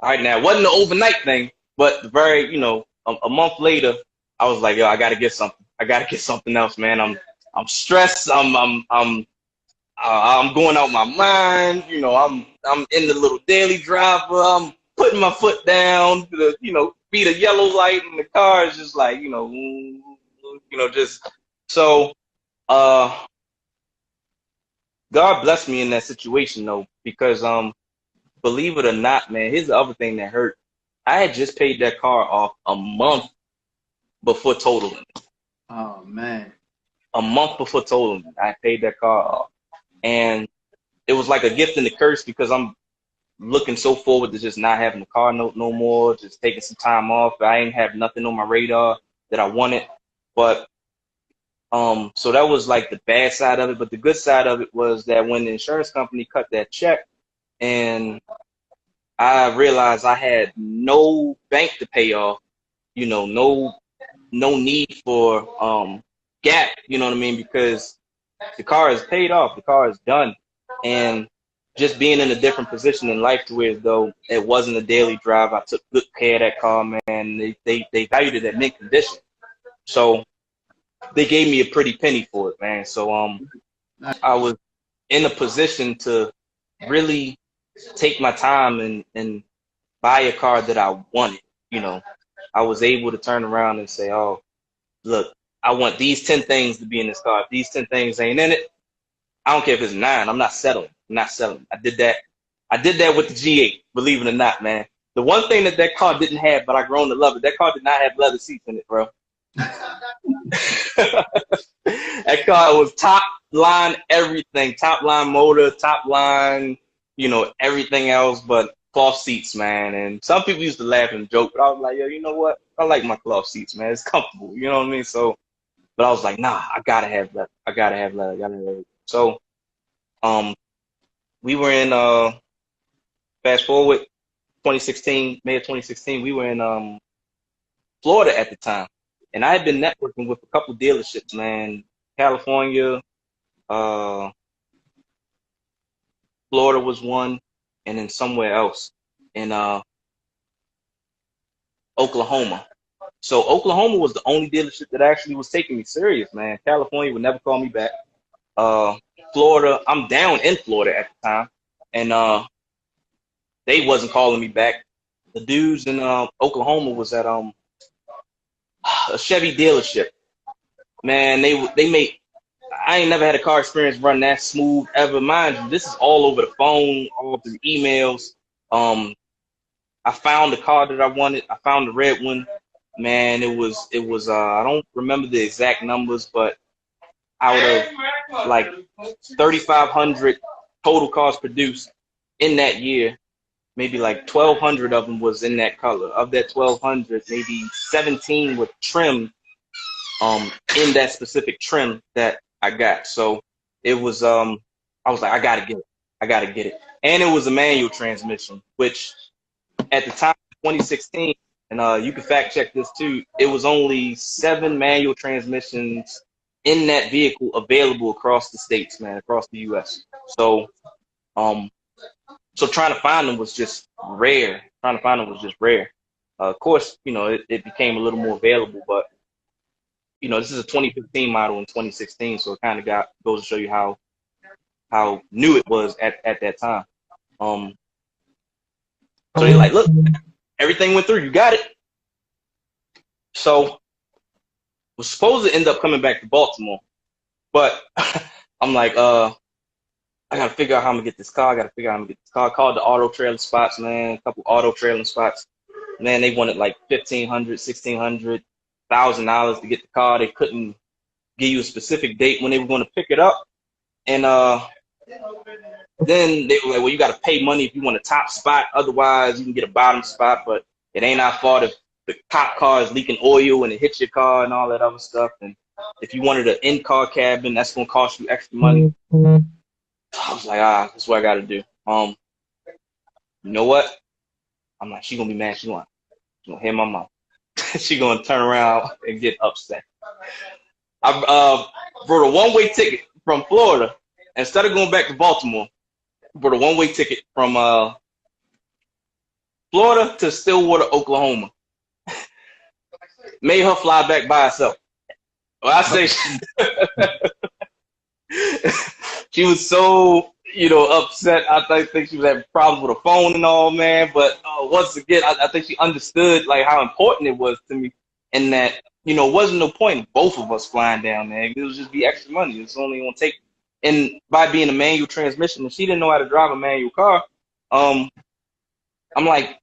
All right, now it wasn't an overnight thing, but the very, you know, a month later, I was like, yo, I gotta get something. I gotta get something else, man. I'm stressed. I'm going out my mind. You know, I'm in the little daily driver. I'm putting my foot down to, you know, be the yellow light, and the car is just like, you know, just so. God blessed me in that situation though, because believe it or not, man, here's the other thing that hurt. I had just paid that car off a month before totaling. Oh man. A month before totaling, I paid that car off. And it was like a gift and a curse, because I'm looking so forward to just not having the car no more, just taking some time off. I ain't have nothing on my radar that I wanted. But so that was like the bad side of it. But the good side of it was that when the insurance company cut that check and I realized I had no bank to pay off, you know, no need for gap, you know what I mean? Because the car is paid off, the car is done. And just being in a different position in life to where though it wasn't a daily drive, I took good care of that car, man. They valued it at mint condition. So they gave me a pretty penny for it, man. So I was in a position to really take my time and buy a car that I wanted. You know, I was able to turn around and say, oh, look, I want these 10 things to be in this car. If these 10 things ain't in it, I don't care if it's 9. I'm not settling. I'm not selling. I did that. I did that with the G8, believe it or not, man. The one thing that car didn't have, but I grown to love it, that car did not have leather seats in it, bro. That car was top line everything, top line motor, top line, you know, everything else but cloth seats, man. And some people used to laugh and joke, but I was like, yo, you know what? I like my cloth seats, man. It's comfortable, you know what I mean? So, but I was like, nah, I gotta have leather. I gotta have leather. I gotta have leather. So, we were in fast forward 2016, May of 2016. We were in Florida at the time. And I had been networking with a couple dealerships, man. California, Florida was one, and then somewhere else in Oklahoma. So Oklahoma was the only dealership that actually was taking me serious, man. California would never call me back. Florida, I'm down in Florida at the time, and they wasn't calling me back. The dudes in Oklahoma was at a Chevy dealership. Man, they made. I ain't never had a car experience run that smooth ever. Mind you, this is all over the phone, all through emails. I found the car that I wanted. I found the red one. man, it was I don't remember the exact numbers, but out of like 3,500 total cars produced in that year, maybe like 1,200 of them was in that color. Of that 1,200, maybe 17 were trimmed in that specific trim that I got. So it was I was like, I gotta get it. I gotta get it. And it was a manual transmission, which at the time, 2016, and you can fact check this too, it was only 7 manual transmissions in that vehicle available across the states, man, across the US. So um so trying to find them was just rare. Trying to find them was just rare. Of course, you know, it became a little more available, but you know, this is a 2015 model in 2016, so it kind of goes to show you how new it was at that time. Um, so they like, look, everything went through, you got it. So was supposed to end up coming back to Baltimore, but I'm like, I gotta figure out how I'm gonna get this car. I gotta figure out how I'm gonna get this car. I called the auto trailer spots, man, a couple auto trailer spots. Man, they wanted like $1,500, $1,600, $1,000 to get the car. They couldn't give you a specific date when they were going to pick it up. And then they were like, well, you got to pay money if you want a top spot. Otherwise, you can get a bottom spot, but it ain't our fault if the top car is leaking oil and it hits your car and all that other stuff. And if you wanted an in-car cabin, that's going to cost you extra money. I was like, that's what I got to do. You know what? I'm like, she going to be mad. She going to hear my mouth. She going to turn around and get upset. I wrote a one-way ticket from Florida. Instead of going back to Baltimore, wrote a one-way ticket from Florida to Stillwater, Oklahoma. Made her fly back by herself. Well, I say she was so, upset. I think she was having problems with her phone and all, man. But once again, I think she understood like how important it was to me, and that wasn't no point in both of us flying down there. It was just be extra money. It's only gonna take, and by being a manual transmission, and she didn't know how to drive a manual car. I'm like,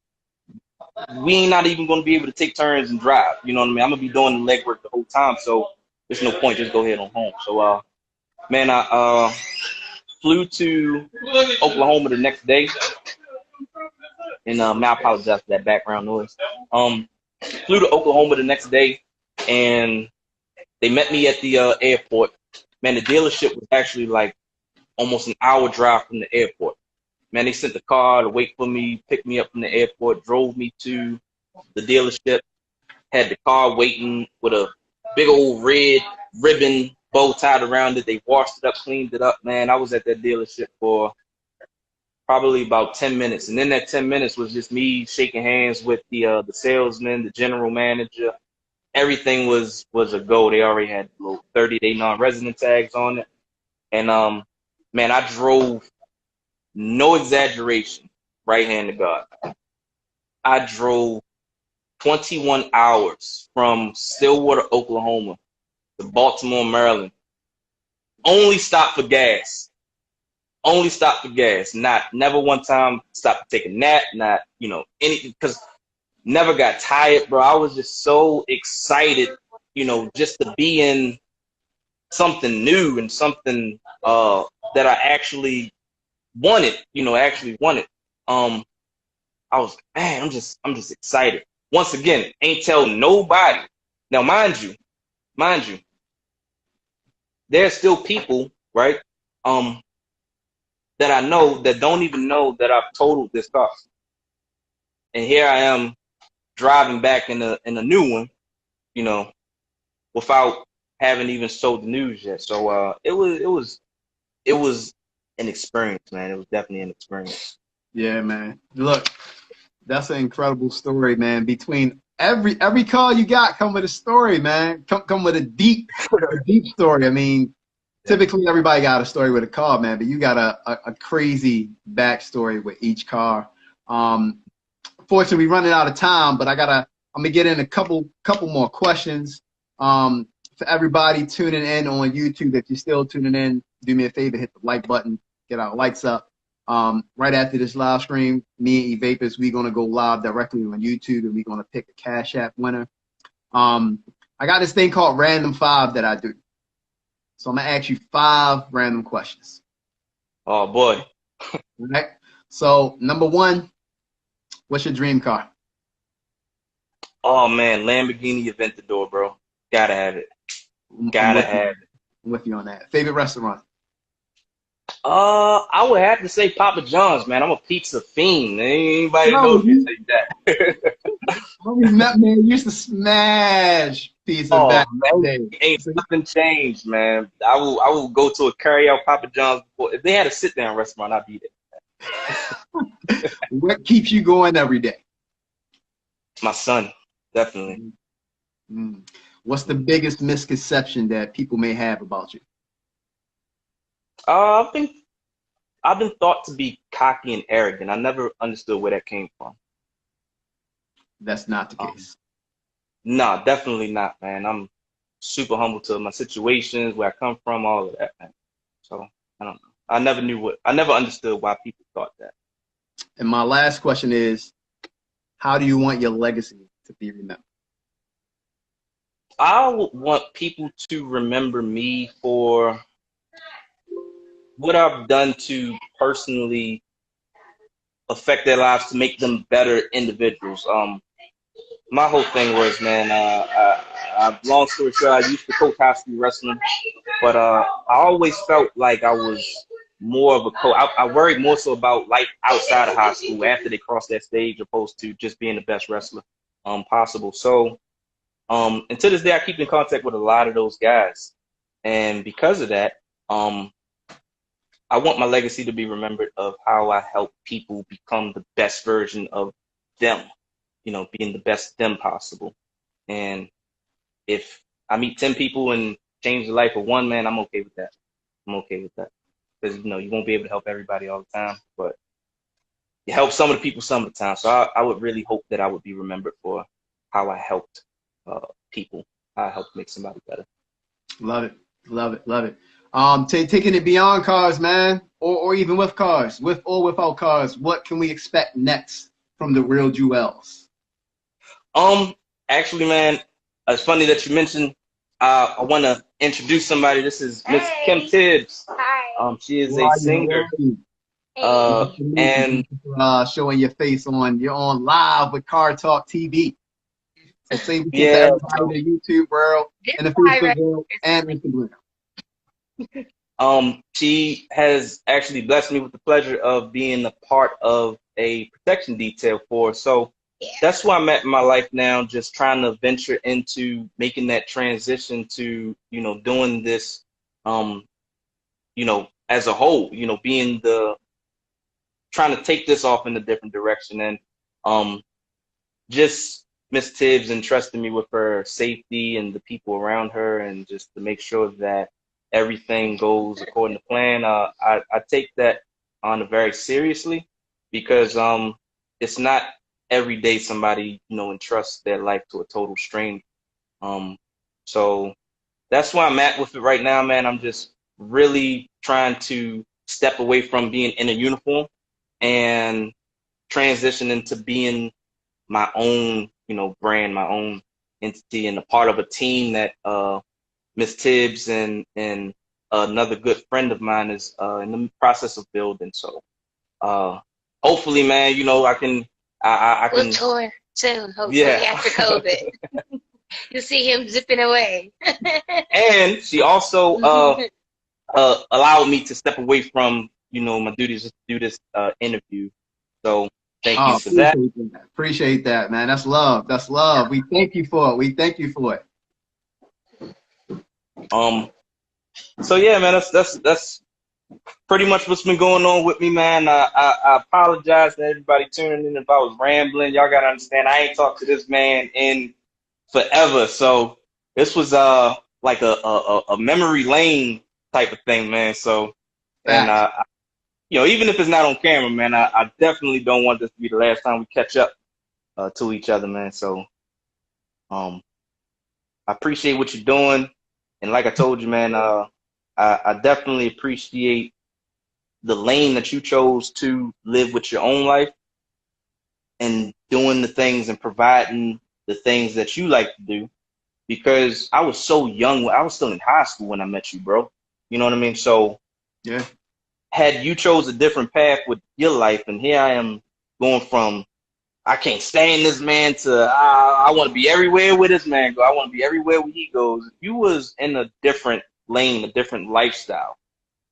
we ain't not even gonna be able to take turns and drive. You know what I mean? I'm gonna be doing the legwork the whole time, so there's no point. Just go ahead on home. So, man, I flew to Oklahoma the next day, and I apologize for that background noise. Flew to Oklahoma the next day, and they met me at the airport. Man, the dealership was actually like almost an hour drive from the airport. Man, they sent the car to wait for me, pick me up from the airport, drove me to the dealership, had the car waiting with a big old red ribbon bow tied around it. They washed it up, cleaned it up. Man, I was at that dealership for probably about 10 minutes. And then that 10 minutes was just me shaking hands with the salesman, the general manager. Everything was a go. They already had little 30-day non-resident tags on it. And man, I drove, no exaggeration, right hand to God, I drove 21 hours from Stillwater, Oklahoma to Baltimore, Maryland. Only stopped for gas. Only stopped for gas. Never one time stopped to take a nap, not, anything, because never got tired, bro. I was just so excited, just to be in something new and something that I actually wanted, I was, man, I'm just excited. Once again, ain't tell nobody. Now, mind you, there's still people, right, that I know that don't even know that I've totaled this car. And here I am driving back in a new one, without having even sold the news yet. So it was an experience, man. It was definitely an experience. Yeah, man. Look, that's an incredible story, man. Between every call you got come with a story, man. Come with a deep story. I mean, typically everybody got a story with a car, man, but you got a crazy backstory with each car. Fortunately, we're running out of time, but I'm gonna get in a couple more questions. For everybody tuning in on YouTube, if you're still tuning in, do me a favor, hit the like button, get our likes up. Right after this live stream, me and E-Vapors, we're gonna go live directly on YouTube, and we're gonna pick a Cash App winner. I got this thing called Random 5 that I do. So I'm gonna ask you 5 random questions. Oh boy. All right. So number 1, what's your dream car? Oh man, Lamborghini Aventador, bro. Gotta have it. I'm Gotta with you. have it. I'm with you on that. Favorite restaurant? I would have to say Papa John's, man. I'm a pizza fiend. Anybody Bro, knows me say that. I remember, man, you used to smash pizza Oh back in man, the day. ain't nothing changed, man. I will go to a carry out Papa John's before. If they had a sit down restaurant, I'd be there. What keeps you going every day? My son, definitely. Mm. What's the biggest misconception that people may have about you? I think I've been thought to be cocky and arrogant. I never understood where that came from. That's not the case. Nah, definitely not, man. I'm super humble to my situations, where I come from, all of that, man. So I don't know. I never understood why people thought that. And my last question is, how do you want your legacy to be remembered? I would want people to remember me for what I've done to personally affect their lives to make them better individuals. My whole thing was, man, long story short, I used to coach high school wrestling, but I always felt like I was more of a coach. I worried more so about life outside of high school after they crossed that stage, opposed to just being the best wrestler possible. So, and to this day, I keep in contact with a lot of those guys, and because of that, I want my legacy to be remembered of how I help people become the best version of them, being the best them possible. And if I meet 10 people and change the life of one, man, I'm okay with that. I'm okay with that. Because, you won't be able to help everybody all the time, but you help some of the people some of the time. So I would really hope that I would be remembered for how I helped people, how I helped make somebody better. Love it. Love it. Love it. Taking it beyond cars, man, or even with cars, with or without cars, what can we expect next from the Real Juelz? Actually, man, it's funny that you mentioned. I want to introduce somebody. This is Miss Kim Tibbs. Hi. She is a singer. And Showing your face you're on live with Cartalk TV. So say we get yeah, everybody in the YouTube world and the Facebook world and Instagram. She has actually blessed me with the pleasure of being a part of a protection detail for her. So that's where I'm at in my life now, just trying to venture into making that transition to, doing this, as a whole, trying to take this off in a different direction. And just Miss Tibbs entrusted me with her safety and the people around her, and just to make sure that everything goes according to plan. I take that on very seriously, because it's not every day somebody entrusts their life to a total stranger. So that's where I'm at with it right now, man. I'm just really trying to step away from being in a uniform and transition into being my own, brand, my own entity, and a part of a team that Miss Tibbs and another good friend of mine is in the process of building. So hopefully, man, I can. We'll tour soon, hopefully, yeah. after COVID. You'll see him zipping away. And she also allowed me to step away from, my duties to do this interview. So thank you for that. Appreciate that, man. That's love. That's love. We thank you for it. We thank you for it. So yeah, man, that's pretty much what's been going on with me, man. I apologize to everybody tuning in if I was rambling. Y'all gotta understand, I ain't talked to this man in forever. So this was like a memory lane type of thing, man. So, and even if it's not on camera, man, I definitely don't want this to be the last time we catch up to each other, man. So I appreciate what you're doing, and like I told you, man, I definitely appreciate the lane that you chose to live with your own life and doing the things and providing the things that you like to do, because I was so young. I was still in high school when I met you, bro. You know what I mean? So Yeah. had you chose a different path with your life, and here I am going from I can't stand this man to I want to be everywhere where this man go. I want to be everywhere where he goes. If you was in a different lane, a different lifestyle,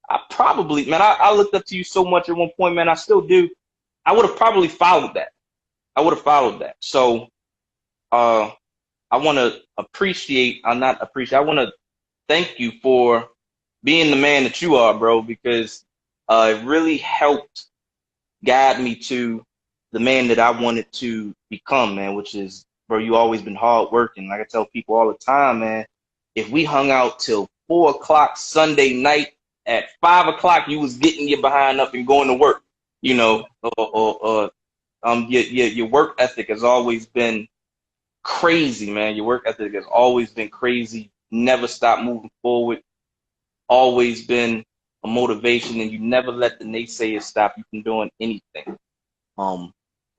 I probably, man, I looked up to you so much at one point, man. I still do. I would have probably followed that. I would have followed that. So uh, I want to appreciate, I'm not appreciate, I want to thank you for being the man that you are, bro, because it really helped guide me to the man that I wanted to become, man, which is, bro, you always been hard working. Like I tell people all the time, man, if we hung out till 4 o'clock Sunday night, at 5 o'clock, you was getting your behind up and going to work, you know, your work ethic has always been crazy, man. Your work ethic has always been crazy. Never stop moving forward. Always been a motivation, and you never let the naysayers stop you from doing anything.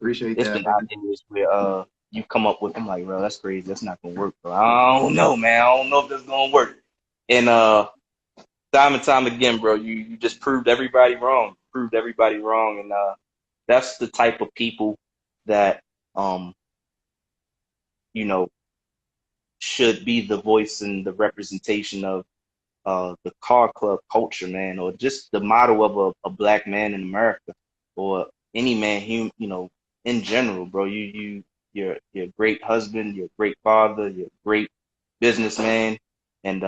Appreciate It's that, been bro. ideas where you come up with, I'm like, bro, that's crazy. That's not gonna work, bro. I don't know, man. I don't know if that's gonna work. And time and time again, bro, you just proved everybody wrong. Proved everybody wrong, and that's the type of people that you know should be the voice and the representation of the car club culture, man, or just the motto of a black man in America, or any man, you know, in general, bro. You're a great husband, you're a great father, you're a great businessman, and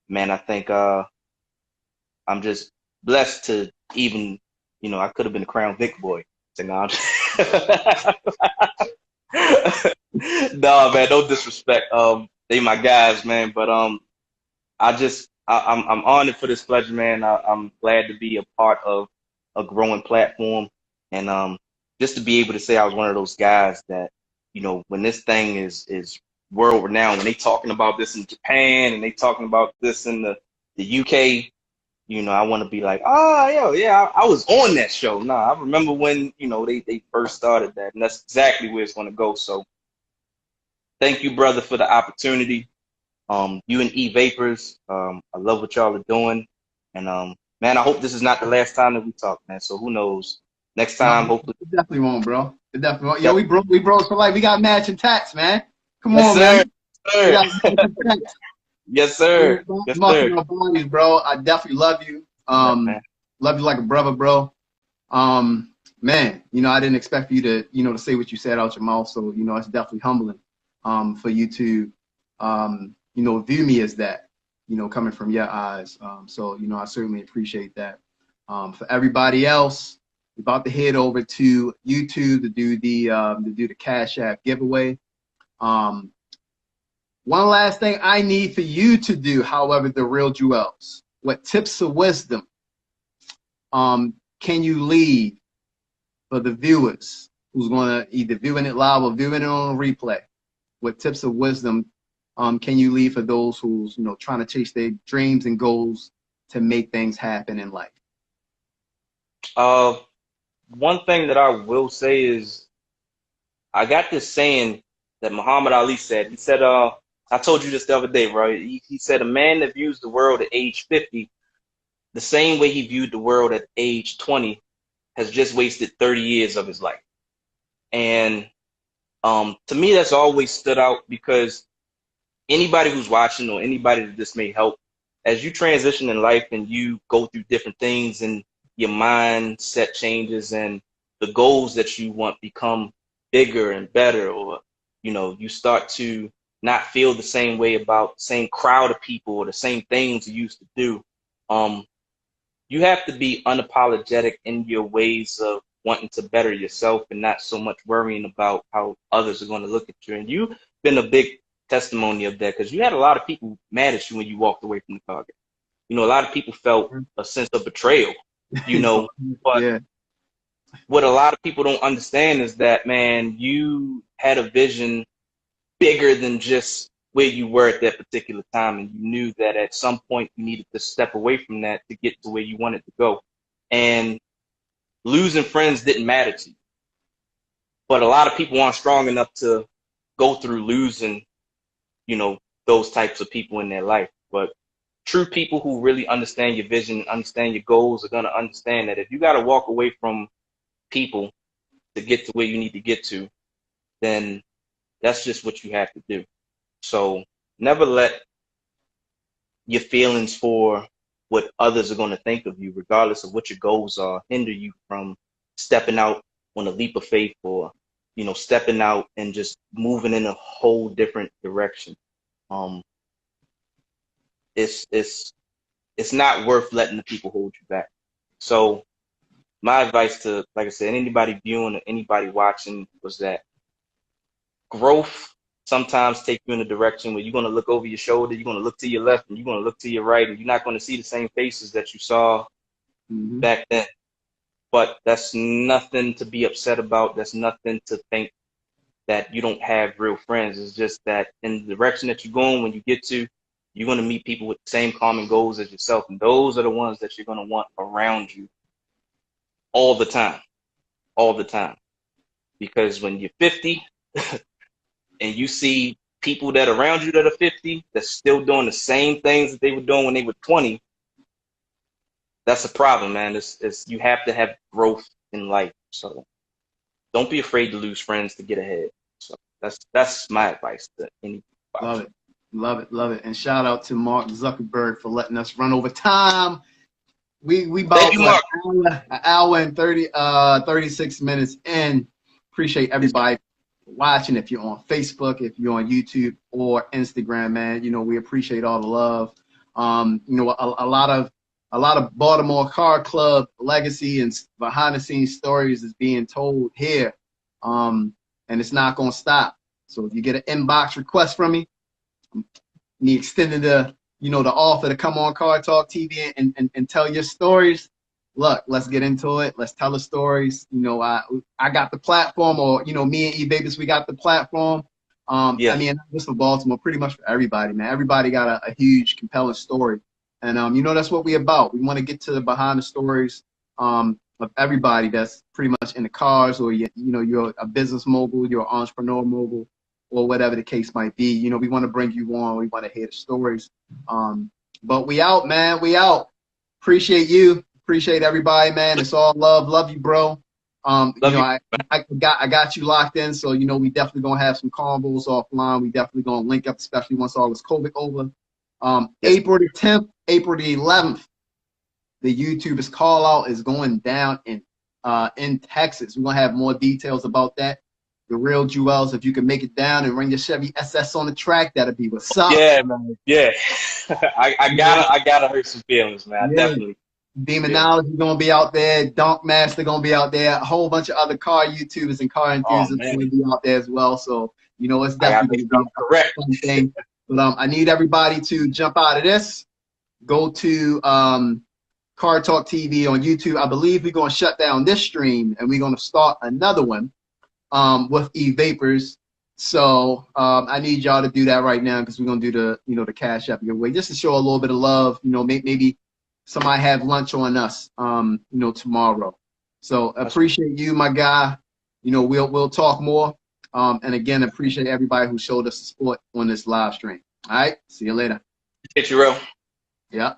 man, I think I'm just blessed to even, you know, I could have been a Crown Vic boy. So, no, no, man, no disrespect. They my guys, man, but I'm honored for this pleasure, man. I'm glad to be a part of a growing platform, and just to be able to say I was one of those guys that, you know, when this thing is world renowned, when they talking about this in Japan and they talking about this in the UK, you know, I want to be like, oh, yo, yeah, I was on that show. Nah, I remember when, you know, they first started that, and that's exactly where it's going to go. So thank you, brother, for the opportunity. You and E Vapors, I love what y'all are doing, and man, I hope this is not the last time that we talk, man. So who knows? Next No, time, hopefully. it definitely won't, bro. It definitely won't. Yo, Yep. we bros for life. We got matching tats, man. Come Yes, on, man. sir. We got Sir. matching tats. Yes, sir. Yes, sir. Muscle our bodies, bro. I definitely love you. Yeah, man. Love you like a brother, bro. Man, you know, I didn't expect for you to, you know, to say what you said out your mouth. So, you know, it's definitely humbling, for you to, you know, view me as that, you know, coming from your eyes. So, you know, I certainly appreciate that. For everybody else, we're about to head over to YouTube to do the Cash App giveaway. One last thing I need for you to do, however, the Real Juelz, what tips of wisdom can you leave for the viewers who's going to either viewing it live or viewing it on a replay? What tips of wisdom can you leave for those who's, you know, trying to chase their dreams and goals to make things happen in life? One thing that I will say is I got this saying that Muhammad Ali said. He said, I told you this the other day, right? He said, a man that views the world at age 50 the same way he viewed the world at age 20 has just wasted 30 years of his life. And to me, that's always stood out, because anybody who's watching or anybody that this may help, as you transition in life and you go through different things and your mindset changes and the goals that you want become bigger and better, or, you know, you start to not feel the same way about the same crowd of people or the same things you used to do. You have to be unapologetic in your ways of wanting to better yourself and not so much worrying about how others are going to look at you. And you've been a big testimony of that, because you had a lot of people mad at you when you walked away from the target. You know, a lot of people felt a sense of betrayal, you know, but Yeah. what a lot of people don't understand is that, man, you had a vision bigger than just where you were at that particular time, and you knew that at some point you needed to step away from that to get to where you wanted to go. And losing friends didn't matter to you, but a lot of people aren't strong enough to go through losing you know, those types of people in their life. But true people who really understand your vision, understand your goals, are gonna understand that if you gotta walk away from people to get to where you need to get to, then that's just what you have to do. So never let your feelings for what others are going to think of you, regardless of what your goals are, hinder you from stepping out on a leap of faith, or, you know, stepping out and just moving in a whole different direction. It's not worth letting the people hold you back. So my advice to, like I said, anybody viewing or anybody watching was that growth sometimes take you in a direction where you're going to look over your shoulder, you're going to look to your left, and you're going to look to your right, and you're not going to see the same faces that you saw back then. But that's nothing to be upset about. That's nothing to think that you don't have real friends. It's just that in the direction that you're going, when you get to, you're going to meet people with the same common goals as yourself. And those are the ones that you're going to want around you all the time, all the time. Because when you're 50, and you see people that are around you that are 50 that's still doing the same things that they were doing when they were 20, that's a problem, man. It's you have to have growth in life. So don't be afraid to lose friends to get ahead. So that's my advice to anybody. Love it. Love it. Love it. And shout out to Mark Zuckerberg for letting us run over time. We about like an hour and 36 minutes in. Appreciate everybody watching. If you're on Facebook, if you're on YouTube or Instagram, man, you know, we appreciate all the love. You know, a lot of Baltimore Car Club legacy and behind the scenes stories is being told here. And it's not going to stop. So if you get an inbox request from me extending the, you know, the offer to come on CARTALK TV and tell your stories, look, let's get into it. Let's tell the stories. You know, I got the platform, or, you know, me and E-Babies, we got the platform. Yeah. I mean, not just for Baltimore, pretty much for everybody, man. Everybody got a huge, compelling story. And, you know, that's what we about. We want to get to the behind the stories of everybody that's pretty much in the cars, or, you know, you're a business mogul, you're an entrepreneur mogul, or whatever the case might be. You know, we want to bring you on. We want to hear the stories. But we out, man. We out. Appreciate you. Appreciate everybody, man. It's all love. Love you, bro. You know, I got you locked in, so, you know, we definitely gonna have some combos offline. We definitely gonna link up, especially once all this COVID over. April the 10th, April the 11th, the YouTubers call out is going down in Texas. We're gonna have more details about that. The Real Juelz, if you can make it down and run your Chevy SS on the track, that'd be what's up. Yeah, man. Yeah. I gotta hurt some feelings, man. Yeah. Definitely. Demonology gonna be out there. Dunk Master gonna be out there. A whole bunch of other car YouTubers and car enthusiasts gonna be out there as well. So, you know, it's definitely gonna be a fun thing. But I need everybody to jump out of this. Go to CARTALK TV on YouTube. I believe we're gonna shut down this stream and we're gonna start another one with E-Vapors. So I need y'all to do that right now, because we're gonna do the, you know, the Cash App giveaway, just to show a little bit of love. You know, maybe somebody have lunch on us, you know, tomorrow. So appreciate you, my guy. You know, we'll talk more. And again, appreciate everybody who showed us the support on this live stream. All right, see you later. Hit you, real. Yeah.